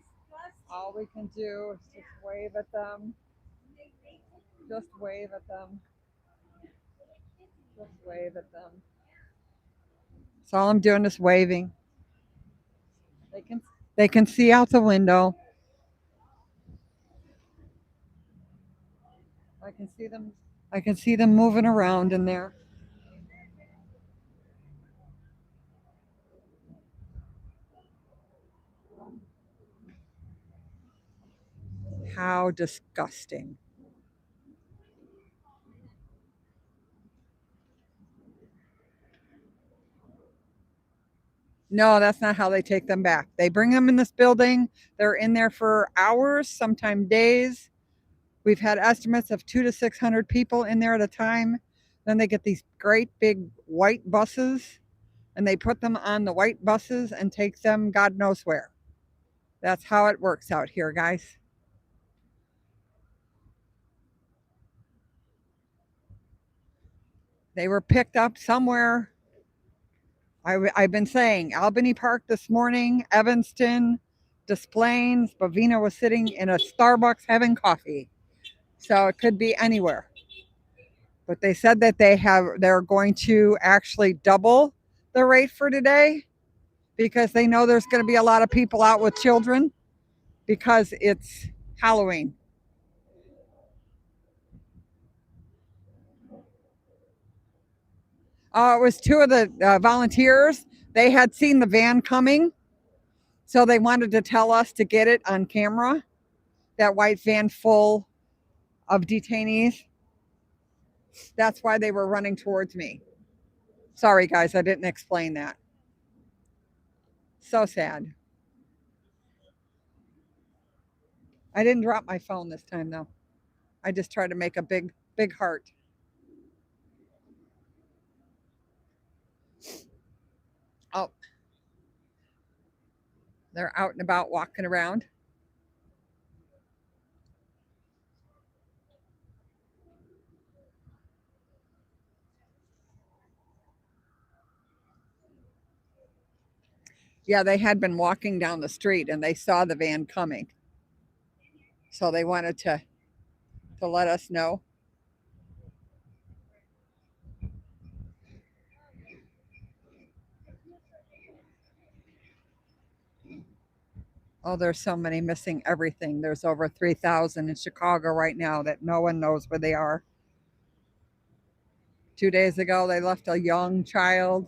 All we can do is just wave at them. Just wave at them. Just wave at them. So all I'm doing is waving. They can see out the window. I can see them. I can see them moving around in there. How disgusting. No, that's not how they take them back. They bring them in this building. They're in there for hours, sometimes days. We've had estimates of 200 to 600 people in there at a time. Then they get these great big white buses and they put them on the white buses and take them God knows where. That's how it works out here, guys. They were picked up somewhere. I've been saying Albany Park this morning, Evanston, Des Plaines, Bavina was sitting in a Starbucks having coffee. So it could be anywhere. But they said that they're going to actually double the rate for today because they know there's going to be a lot of people out with children because it's Halloween. It was two of the volunteers. They had seen the van coming, so they wanted to tell us to get it on camera. That white van full of detainees. That's why they were running towards me. Sorry, guys, I didn't explain that. So sad. I didn't drop my phone this time, though. I just tried to make a big, big heart. Oh, they're out and about walking around. Yeah, they had been walking down the street and they saw the van coming. So they wanted to let us know. Oh, there's so many missing everything. There's over 3,000 in Chicago right now that no one knows where they are. 2 days ago, they left a young child.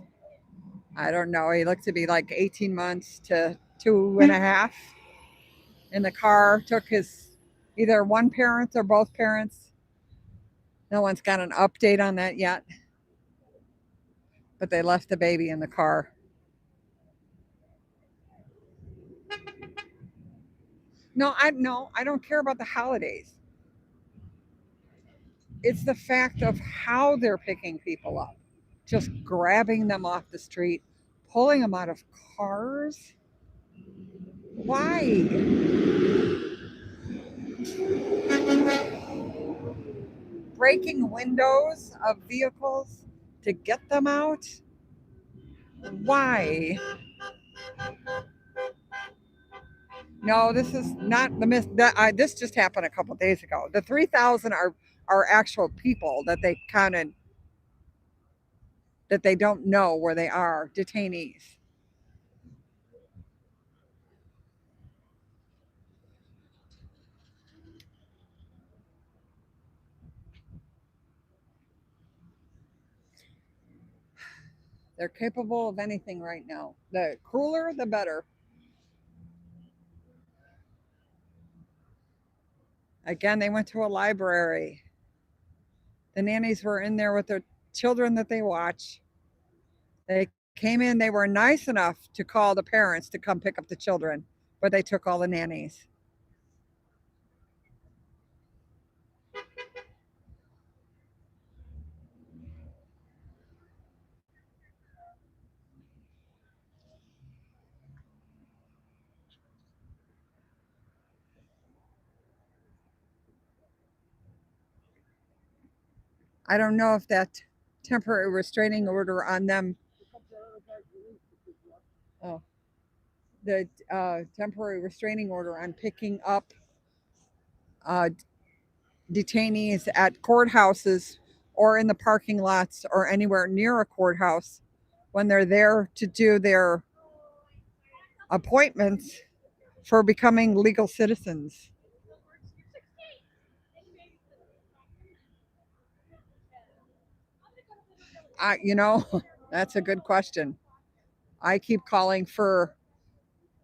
I don't know. He looked to be like 18 months to 2.5 in the car. Took his either one parent or both parents. No one's got an update on that yet. But they left the baby in the car. No, I don't care about the holidays. It's the fact of how they're picking people up. Just grabbing them off the street, pulling them out of cars. Why? Breaking windows of vehicles to get them out? Why? No, this is not the miss. This just happened a couple days ago. The 3,000 are actual people that they counted that they don't know where they are, detainees. They're capable of anything right now. The crueler, the better. Again, they went to a library. The nannies were in there with their children that they watch. They came in, they were nice enough to call the parents to come pick up the children, but they took all the nannies. I don't know if that temporary restraining order on them, oh, the temporary restraining order on picking up uh, detainees at courthouses or in the parking lots or anywhere near a courthouse when they're there to do their appointments for becoming legal citizens. You know, that's a good question. I keep calling for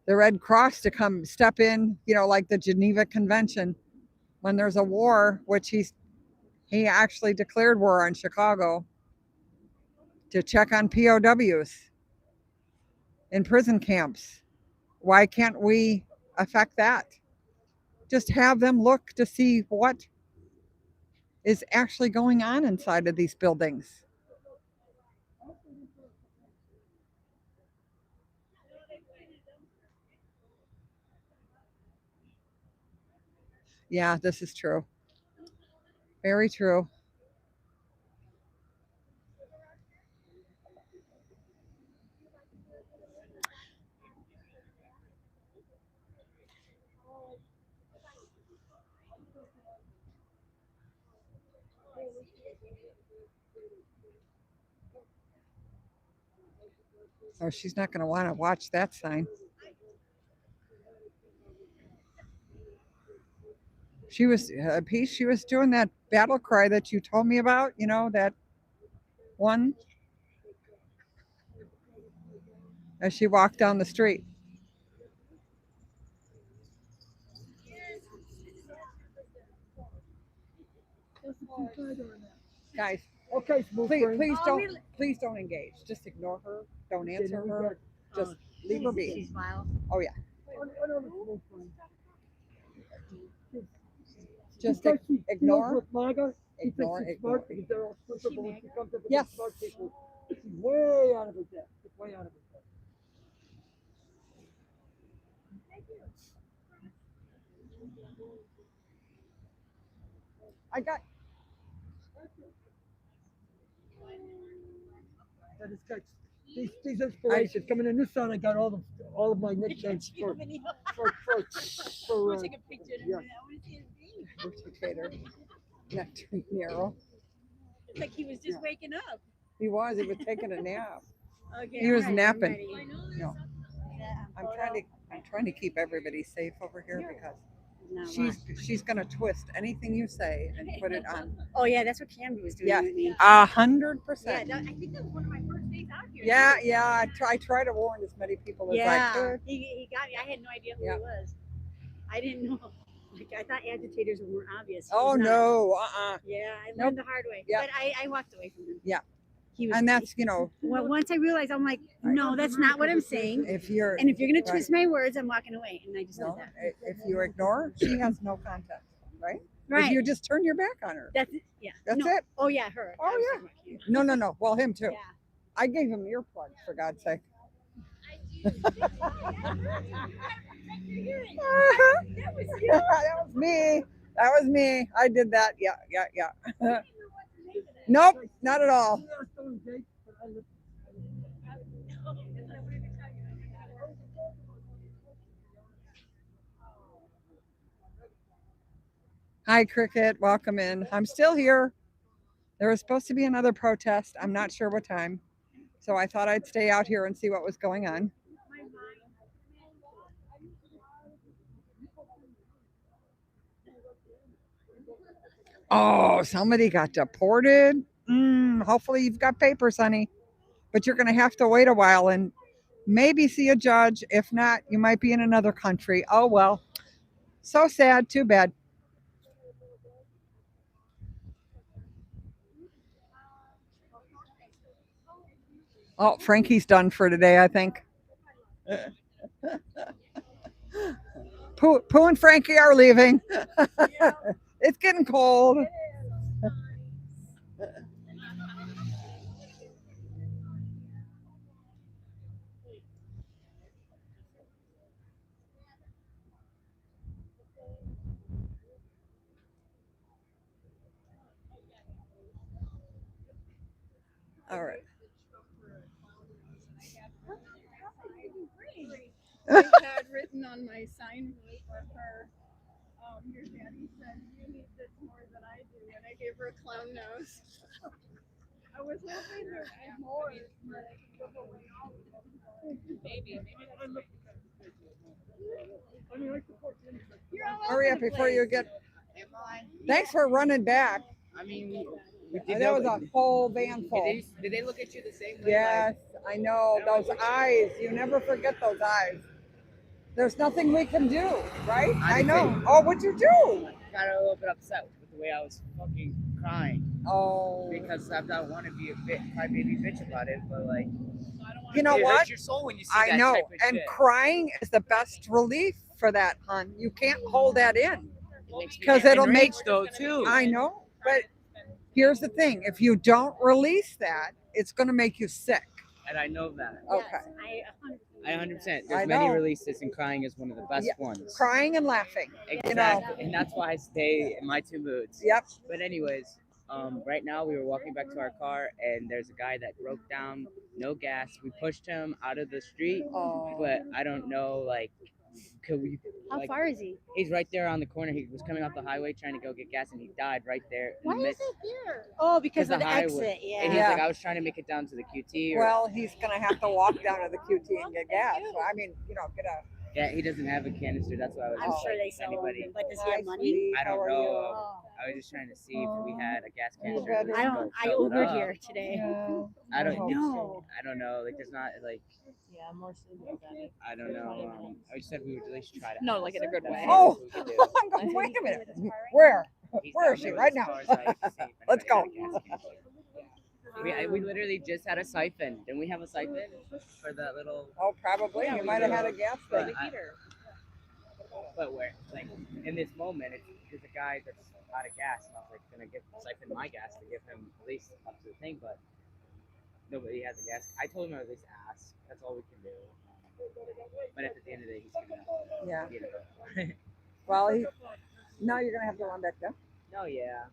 the Red Cross to come step in, you know, like the Geneva Convention when there's a war, which he actually declared war on Chicago, to check on POWs in prison camps. Why can't we affect that? Just have them look to see what is actually going on inside of these buildings. Yeah, this is true. Very true. Oh, she's not going to want to watch that sign. She was Peace. She was doing that battle cry that you told me about. You know that one as she walked down the street. Guys, Okay, smooth please, brain. please don't engage. Just ignore her. Don't Okay, answer then we her. got, Just leave her be. She's vile. Oh yeah. another smooth brain. Just Because she deals ignore. with MAGA, she Ignore. thinks she's Ignore. smart because they're all sensible and she comes up with Yes. smart people. She's way out of her depth. She's way out of her depth. I got. That is good. These inspirations coming in this side. I got all of my nicknames for We'll take a picture. yeah. I want to see his face. Verticator. Nectarine narrow. It's like he was just waking up. He was taking a nap. Okay. He was I'm napping. ready. No, I'm trying to keep everybody safe over here because No, she's gonna twist anything you say and put it on. oh yeah, that's what Camby was doing Yeah, with me. 100%. Yeah, I think that was one of my first days out here. Yeah, yeah. I try to warn as many people as I Yeah, could. he got me. I had no idea who Yeah. he was. I didn't know. Like I thought agitators were more obvious. He Oh was not. no, Yeah, I Nope. learned the hard way. Yeah. But I walked away from him. Yeah. He was. and that's Well, once I realized, I'm like, no, that's not what I'm saying. if you're And if you're gonna right. twist my words, I'm walking away. And I just No, did that. if you ignore, she has no contact, right? Right. If you just turn your back on her, That's it. Yeah. that's No. it. Oh yeah, her. Oh, I was yeah. talking about you. No. Well, him too. Yeah. I gave him earplugs for God's sake. That was you. That was me. That was me. I did that. Yeah, yeah, yeah. Nope, not at all. Hi, Cricket. Welcome in. I'm still here. There was supposed to be another protest. I'm not sure what time. So I thought I'd stay out here and see what was going on. Oh, somebody got deported. Hopefully you've got papers, honey. But you're going to have to wait a while and maybe see a judge. If not, you might be in another country. Oh, well. So sad. Too bad. Oh, Frankie's done for today, I think. Pooh and Frankie are leaving. It's getting cold. All right. I had written on my sign for her, your daddy said, you need this more than I do, and I gave her a clown nose. I was hoping there would be more, but I could give away all of them. Maybe. Hurry up before you get. Thanks for running back. I mean, we did That was a whole van full. Did they look at you the same way? Yes, I know. Those eyes. You never forget those eyes. There's nothing we can do, right? I know. Oh, what'd you do? Got a little bit upset with the way I was fucking crying. Oh. Because I don't want to be a crybaby bitch about it, but like, You know it what? hurts your soul when you see I that know. type of And shit. crying is the best relief for that, hon. You can't hold that in. It 'cause makes me it'll make- enraged, though too. I know. But here's the thing. If you don't release that, it's going to make you sick. And I know that. Okay. I 100%. I There's many know. releases, and crying is one of the best Yeah. ones. Crying and laughing. Exactly. And that's why I stay in my two moods. Yep. But anyways, right now we were walking back to our car, and there's a guy that broke down, no gas. We pushed him out of the street, Oh. but I don't know, like, could we? How like, far is he? He's right there on the corner. He was coming off the highway trying to go get gas, and he died right there. In Why the is midst. it here? Oh, because of the highway. exit. Yeah. And he's Yeah. like, I was trying to make it down to the QT. Or, Well, he's going to have to walk down to the QT and get gas. So, I mean, get a. yeah, he doesn't have a canister. That's why I was I'm just sure like, they sell anybody. them. But does he Hi, have money? sweetie. I don't How are know. you? Oh. I was just trying to see if we had a gas canister. better. Let's I go don't. I fill it Ubered up. here today. Yeah. I don't hope know. I don't know. Like, there's not like. Yeah, more so I don't know. I just said we would at least try to. No, ask. like in a good way. That's Oh. what we could do. I'm going, wait a minute. Where? He's Where down is she? there with Right his now. car, so I can see if Let's anybody go. had a gas canister. We literally just had a siphon. Didn't we have a siphon for that little? Oh, probably. Yeah, You we might have do. had a gas But thing. But where, like, in this moment, there's a guy that's out of gas, and I was like, gonna siphon my gas to give him at least up to the thing, but nobody has a gas. I told him I would at least ask. That's all we can do. But at the end of the day, he's gonna Yeah. get it. Well, now you're going to have to run back down. No, yeah.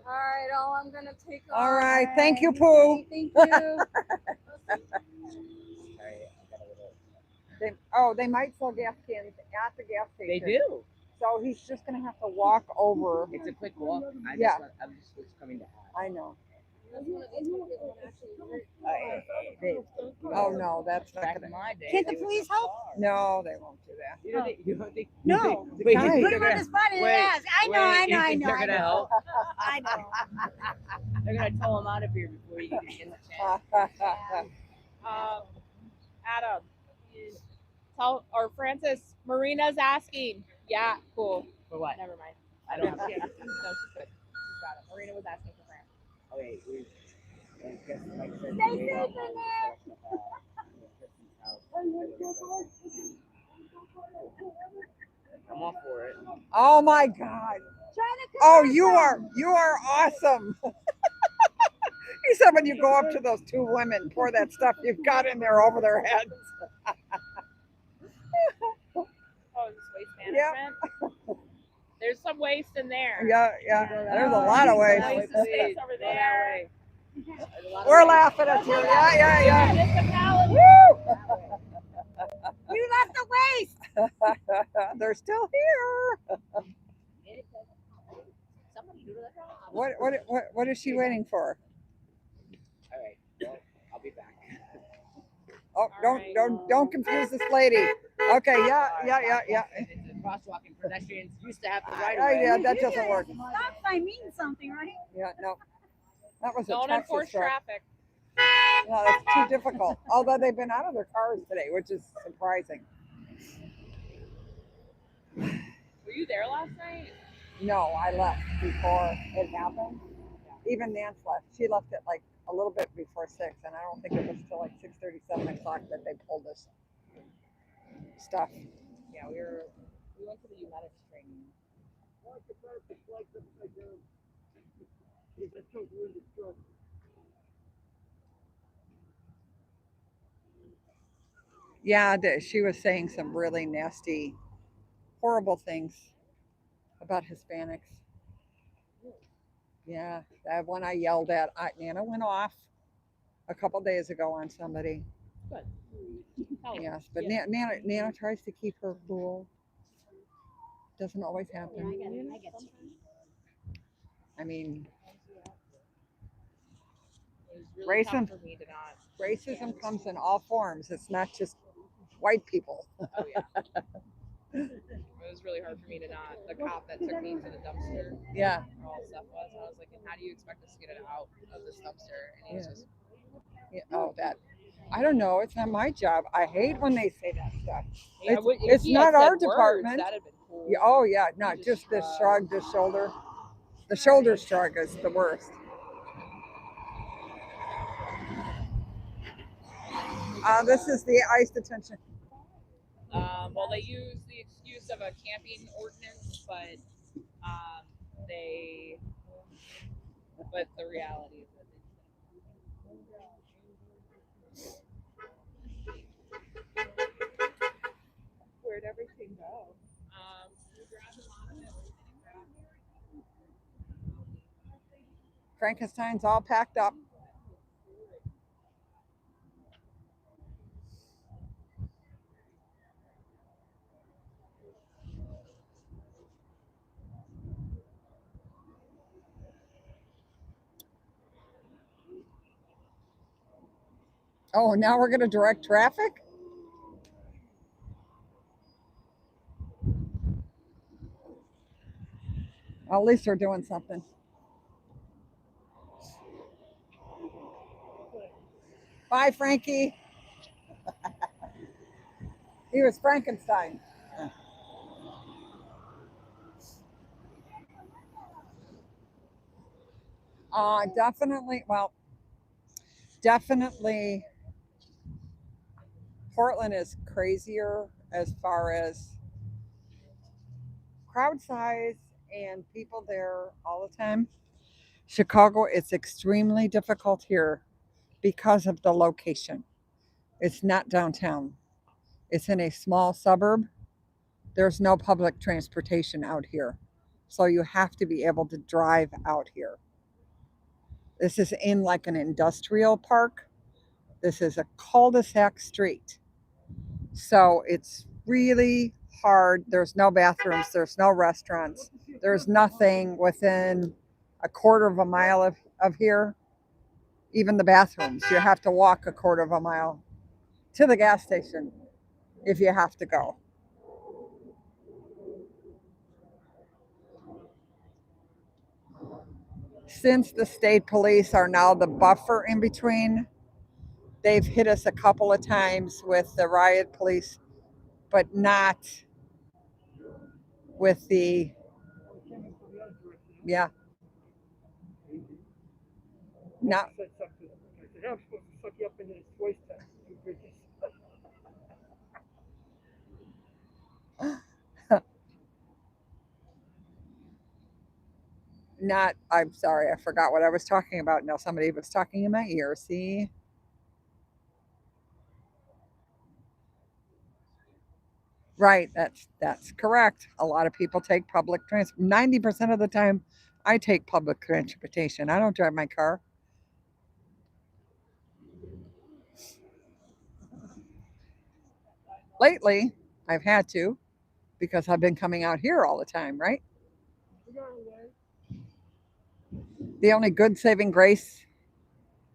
All right, I'm gonna take off. All right. Thank you, Pooh. Thank you. Sorry, I got a little. They might sell gas cans at the gas They station. do. So he's just going to have to walk over. It's a quick walk. I'm just was coming to ask. I know. Oh, no, that's not Back going in to. my day. Can't the they would police sell help? cars. No, they won't do that. You don't think? No. Wait, guy- you think Put they're him on the gonna- spot and wait, ask. I know. you think they're gonna help? I know. They're gonna tow him out of here before you get in the chance. Adam, Francis, Marina's asking. Yeah, cool. For what? Never mind. I don't have. Yeah. No, she's good. She's got it. Marina was asking for Fran. Oh wait, I guess like I said, Stay we safe don't in have there. I'm all for it. Oh, my God. Oh, you are awesome. He said when you go up to those two women, pour that stuff you've got in there over their heads. Oh, waste Yep. management. There's some waste in there. Yeah, there's a lot of ways. Waste is waste over there. We're laughing at you. Yeah. Municipality. Woo! You left the waste. They're still here. Somebody do that. What is she waiting for? All right. Well, I'll be back. Oh, don't confuse this lady. Okay, yeah. It's a crosswalk and pedestrians used to have the right of way. Yeah, that doesn't work. Stop sign means something, right? Yeah, no. That was a Don't Texas enforce truck. traffic. No, that's too difficult. Although they've been out of their cars today, which is surprising. Were you there last night? No, I left before it happened. Even Nance left. She left at like a little bit before 6, and I don't think it was till like 6:30, 7 o'clock that they pulled us stuff. Yeah, we went to the United training. Yeah, she was saying some really nasty, horrible things about Hispanics. Yeah, that one I yelled at. Nana went off a couple days ago on somebody. Good. Yes, but Nana tries to keep her cool. Doesn't always happen. I get you. I mean, It was really Racism. tough for me to not. racism comes in all forms. It's not just white people. Oh yeah. It was really hard for me to not. The cop that took me to the dumpster, Yeah. where all the stuff was, and I was like, "How do you expect us to get it out of this dumpster?" And he was just, Yeah. Oh, that. I don't know. It's not my job. I hate when they say that stuff. "Hey, It's- if it's he had not said our words, department. That'd have been cool. Yeah, oh, yeah. Not just the shrug, the shoulder. The shoulder shrug is the worst. This is the ICE detention. Well, they use the excuse of a camping ordinance, but the reality is that where'd everything go? Frankenstein's all packed up. Oh, now we're going to direct traffic? Well, at least they're doing something. Bye, Frankie. He was Frankenstein. Definitely. Well, definitely. Portland is crazier as far as crowd size and people there all the time. Chicago, it's extremely difficult here because of the location. It's not downtown. It's in a small suburb. There's no public transportation out here. So you have to be able to drive out here. This is in like an industrial park. This is a cul-de-sac street. So it's really hard. There's no bathrooms, there's no restaurants, there's nothing within a quarter of a mile of here. Even the bathrooms, you have to walk a quarter of a mile to the gas station if you have to go. Since the state police are now the buffer in between, they've hit us a couple of times with the riot police, but not with the, yeah, not. I said something. I said, "Hey, I'm supposed to suck you up into this waste tank. You bitches." Not, I'm sorry, I forgot what I was talking about. Now somebody was talking in my ear. See? Right, that's correct. A lot of people take public transport. 90% of the time, I take public transportation. I don't drive my car. Lately, I've had to because I've been coming out here all the time, right? The only good saving grace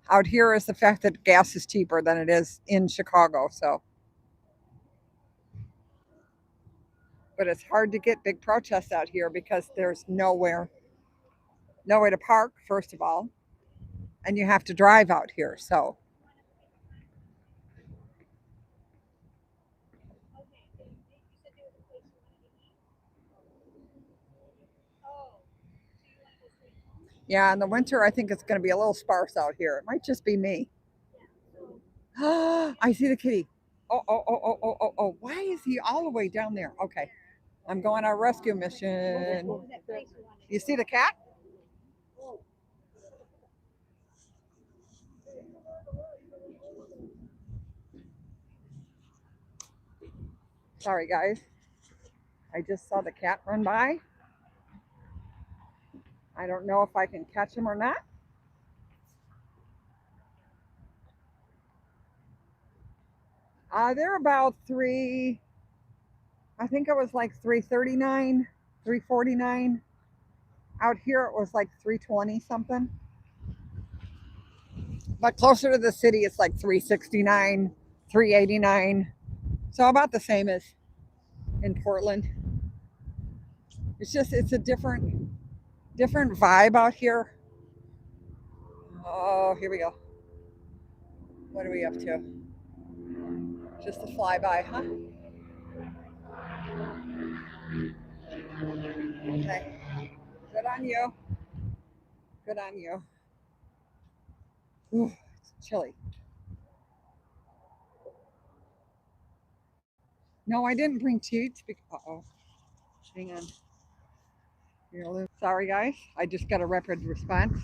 out here is the fact that gas is cheaper than it is in Chicago. So, but it's hard to get big protests out here because there's nowhere to park, first of all, and you have to drive out here. So, yeah, in the winter, I think it's going to be a little sparse out here. It might just be me. I see the kitty. Oh. Why is he all the way down there? Okay. I'm going on a rescue mission. You see the cat? Sorry, guys. I just saw the cat run by. I don't know if I can catch him or not. They're about I think it was like 339, 349. Out here it was like 320 something. But closer to the city, it's like 369, 389. So about the same as in Portland. It's a different vibe out here. Oh, here we go. What are we up to? Just a flyby, huh? Okay. Good on you. Good on you. Ooh, it's chilly. No, I didn't bring cheats. Uh-oh. Hang on. Sorry, guys. I just got a rapid response.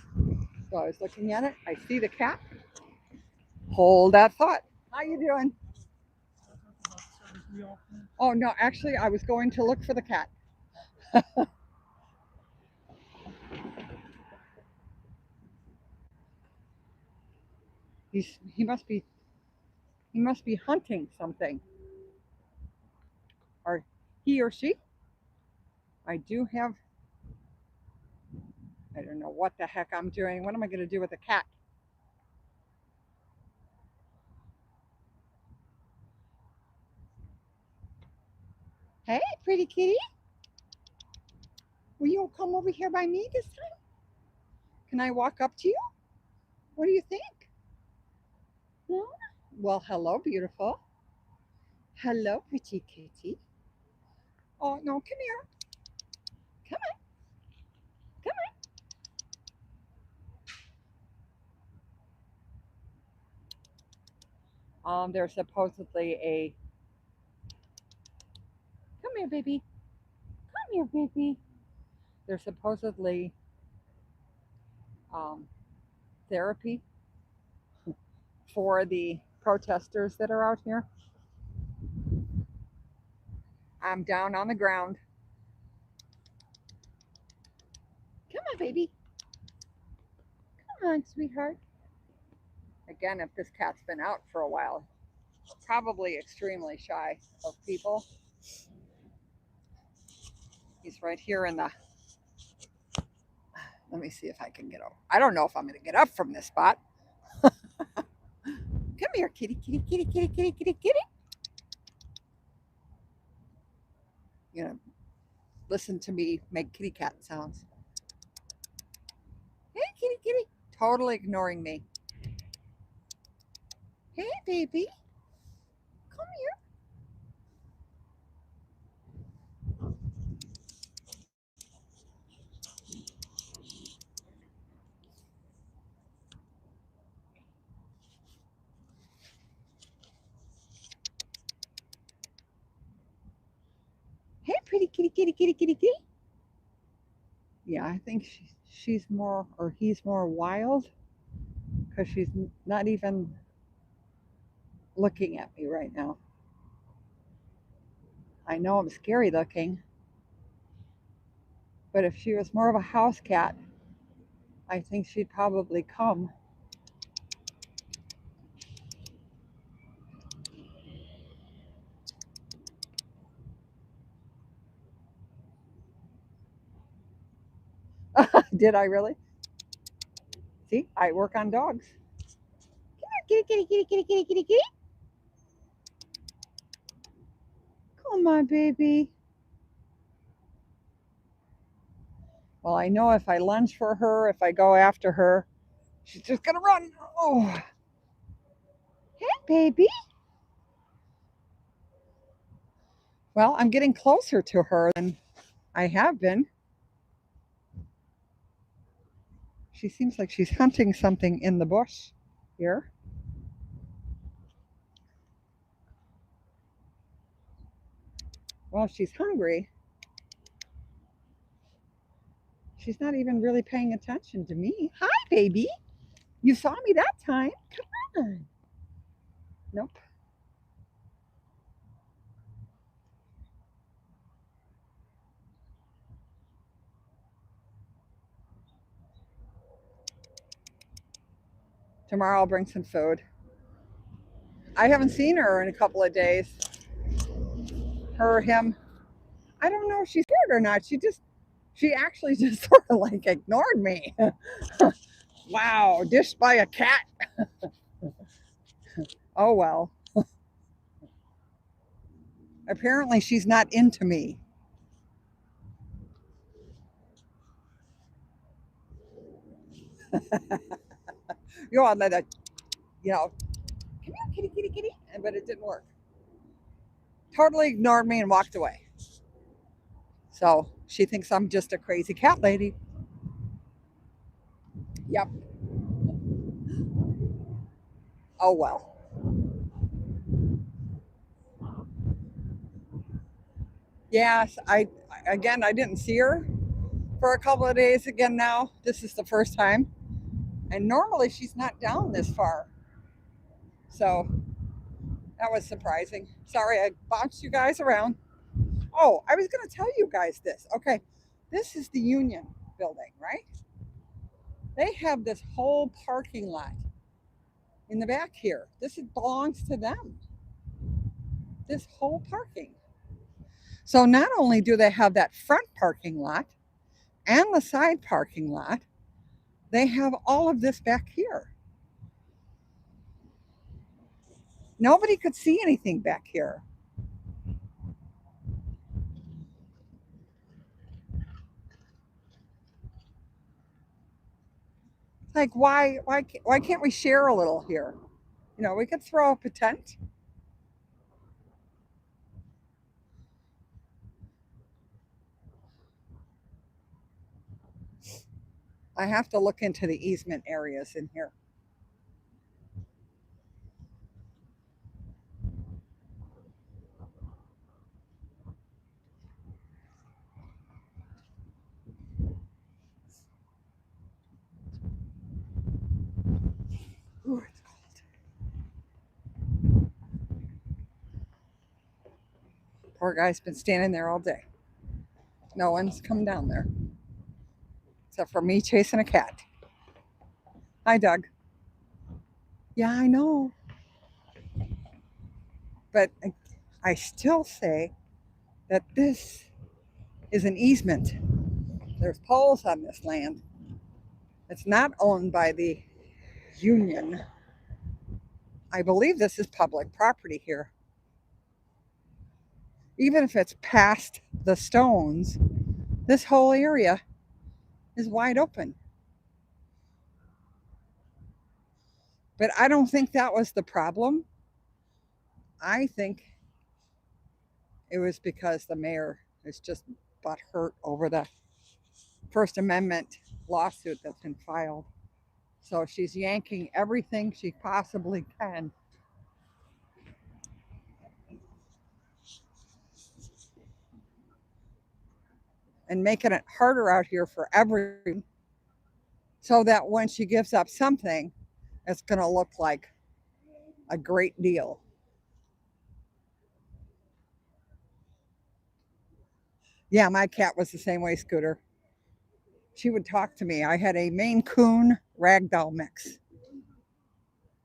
So I was looking at it. I see the cat. Hold that thought. How you doing? Oh, no, actually, I was going to look for the cat. He's he must be hunting something. Or he or she. I do have I don't know what the heck I'm doing. What am I going to do with a cat? Hey, pretty kitty. Will you come over here by me this time? Can I walk up to you? What do you think? Yeah. Well, hello, beautiful. Hello, pretty kitty. Oh, no, come here. Come on. Come on. There's supposedly a. Come here, baby. Come here, baby. There's supposedly um, therapy for the protesters that are out here. I'm down on the ground. Come on, baby. Come on, sweetheart. Again, if this cat's been out for a while, probably extremely shy of people. He's right here in the. Let me see if I can get over. I don't know if I'm going to get up from this spot. Come here, kitty, kitty, kitty, kitty, kitty, kitty, kitty. You know, listen to me make kitty cat sounds. Hey, kitty, kitty. Totally ignoring me. Hey, baby. Come here. Hey, pretty kitty, kitty, kitty, kitty, kitty. Yeah, I think she's more, or he's more wild because she's not even looking at me right now. I know I'm scary looking, but if she was more of a house cat, I think she'd probably come. Did I really? See, I work on dogs. Come here, kitty, kitty, kitty, kitty, kitty, kitty. Come on, baby. Well, I know if I lunge for her, if I go after her, she's just gonna run. Oh, hey, baby. Well, I'm getting closer to her than I have been. She seems like she's hunting something in the bush here. Well, if she's hungry, she's not even really paying attention to me. Hi, baby. You saw me that time. Come on. Nope. Tomorrow I'll bring some food. I haven't seen her in a couple of days. Her or him. I don't know if she's scared or not. She actually just sort of like ignored me. Wow, dished by a cat. Oh well. Apparently she's not into me. You know, that, come here, kitty, kitty, kitty. But it didn't work. Totally ignored me and walked away. So she thinks I'm just a crazy cat lady. Yep. Oh well. Yes, I didn't see her for a couple of days again now. This is the first time. And normally she's not down this far. So that was surprising. Sorry, I bounced you guys around. Oh, I was going to tell you guys this. Okay, this is the Union building, right? They have this whole parking lot in the back here. Belongs to them. This whole parking. So not only do they have that front parking lot and the side parking lot, they have all of this back here. Nobody could see anything back here. Like why can't we share a little here? We could throw up a tent. I have to look into the easement areas in here. Ooh, it's cold. Poor guy's been standing there all day. No one's come down there. Except for me chasing a cat. Hi, Doug. Yeah, I know. But I still say that this is an easement. There's poles on this land. It's not owned by the Union. I believe this is public property here. Even if it's past the stones, this whole area is wide open. But I don't think that was the problem. I think it was because the mayor is just butthurt over the First Amendment lawsuit that's been filed. So she's yanking everything she possibly can. And making it harder out here for everyone, so that when she gives up something, it's going to look like a great deal. Yeah, my cat was the same way, Scooter. She would talk to me. I had a Maine Coon ragdoll mix.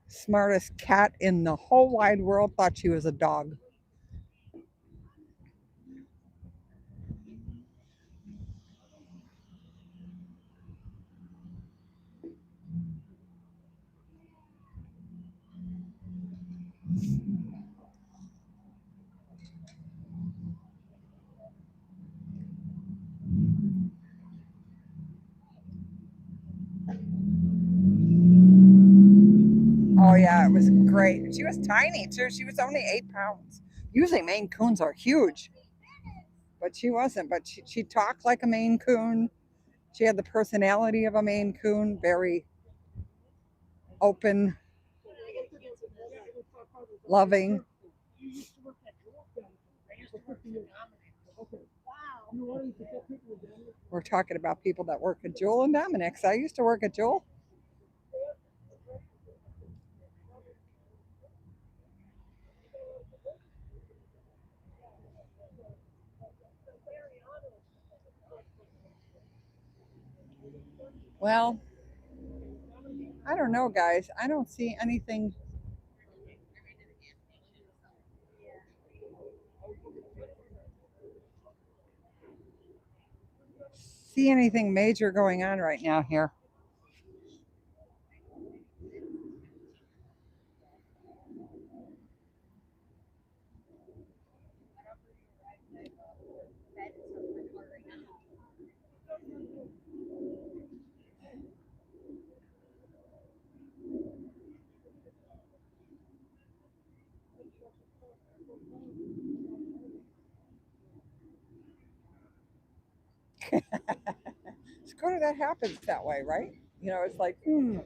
Smartest cat in the whole wide world, thought she was a dog. Oh yeah, it was great. She was tiny too. She was only 8 pounds. Usually Maine Coons are huge, but she wasn't. But she talked like a Maine Coon. She had the personality of a Maine Coon, very open, loving. We're talking about people that work at Jewel and Dominic's. I used to work at Jewel. Well, I don't know, guys. I don't see anything. See anything major going on right now here. Scooter, that happens that way, right? You know, it's like, the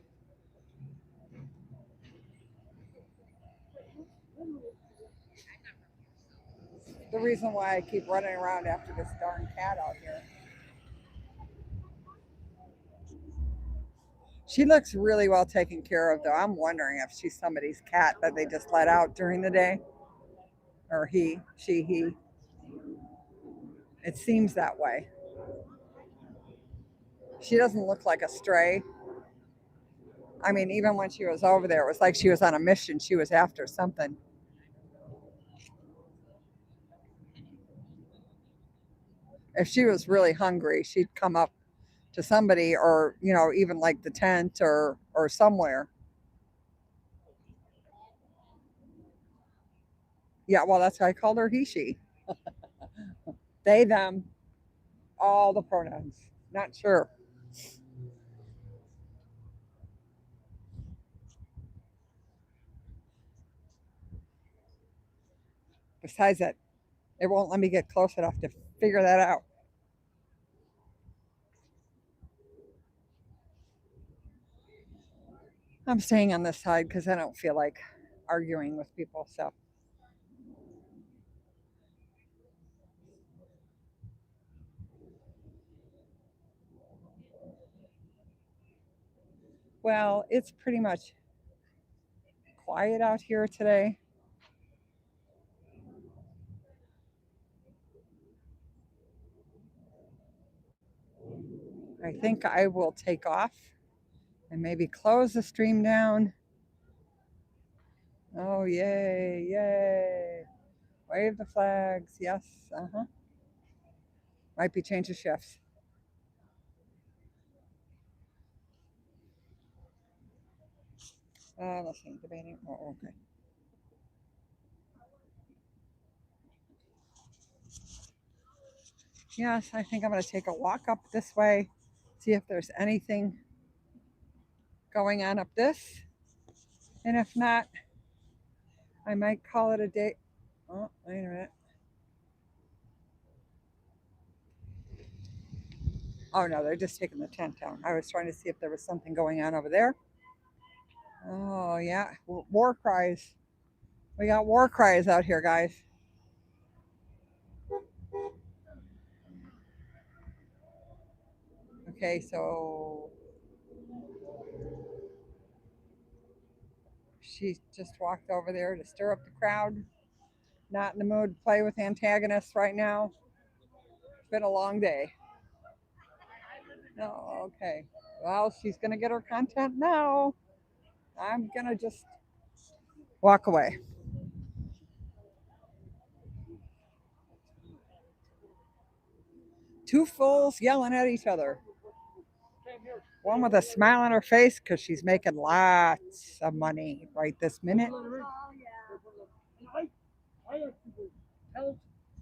reason why I keep running around after this darn cat out here. She looks really well taken care of, though. I'm wondering if she's somebody's cat that they just let out during the day, or he, she, he. It seems that way. She doesn't look like a stray. I mean, even when she was over there, it was like she was on a mission. She was after something. If she was really hungry, she'd come up to somebody, or even like the tent or somewhere. Yeah, well, that's why I called her he, she. They, them, all the pronouns. Not sure. Besides that, it won't let me get close enough to figure that out. I'm staying on this side because I don't feel like arguing with people. So, well, it's pretty much quiet out here today. I think I will take off and maybe close the stream down. Oh, yay, yay. Wave the flags. Yes. Uh-huh. Might be change of shifts. Listening, debating. Oh, okay. Yes, I think I'm going to take a walk up this way, see if there's anything going on up this. And if not, I might call it a day. Oh, wait a minute. Oh, no, they're just taking the tent down. I was trying to see if there was something going on over there. Oh, yeah. War cries. We got war cries out here, guys. Okay, so she just walked over there to stir up the crowd. Not in the mood to play with antagonists right now. It's been a long day. Oh, okay. Well, she's going to get her content now. I'm going to just walk away. Two fools yelling at each other. One with a smile on her face because she's making lots of money right this minute. Oh yeah. I actually was held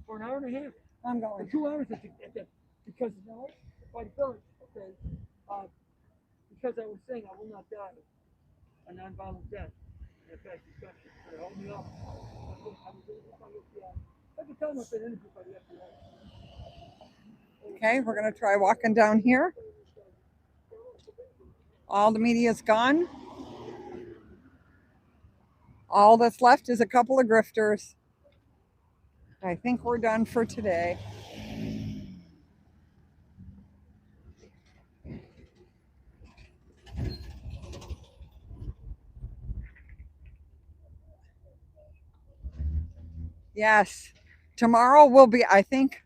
for an hour and a half, I'm or going. 2 hours because by the village, okay, because I was saying I will not die a non-violent death in a fast discussion. So they held me up. I can tell them I've been interviewed by the FBI. Okay, we're going to try walking down here. All the media's gone. All that's left is a couple of grifters. I think we're done for today. Yes, tomorrow will be, I think,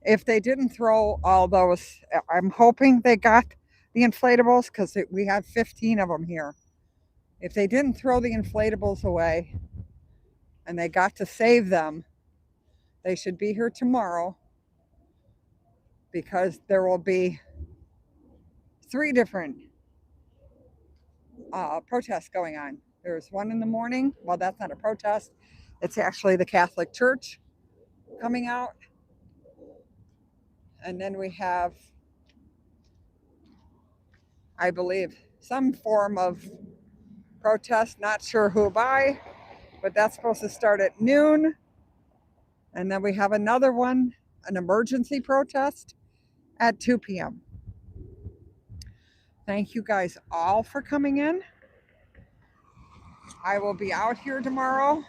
if they didn't throw all those, I'm hoping they got the inflatables because we have 15 of them here. If they didn't throw the inflatables away and they got to save them, they should be here tomorrow because there will be 3 different protests going on. There's one in the morning. Well, that's not a protest. It's actually the Catholic Church coming out. And then we have, I believe, some form of protest, not sure who by, but that's supposed to start at noon. And then we have another one, an emergency protest at 2 p.m. Thank you guys all for coming in. I will be out here tomorrow.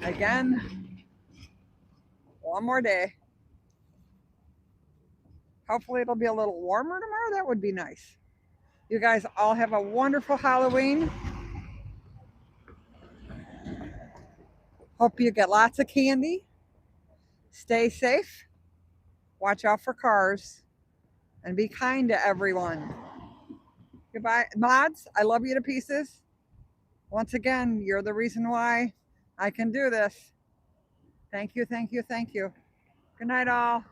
Again, one more day. Hopefully it'll be a little warmer tomorrow. That would be nice. You guys all have a wonderful Halloween. Hope you get lots of candy. Stay safe. Watch out for cars. And be kind to everyone. Goodbye. Mods, I love you to pieces. Once again, you're the reason why I can do this. Thank you, thank you, thank you. Good night, all.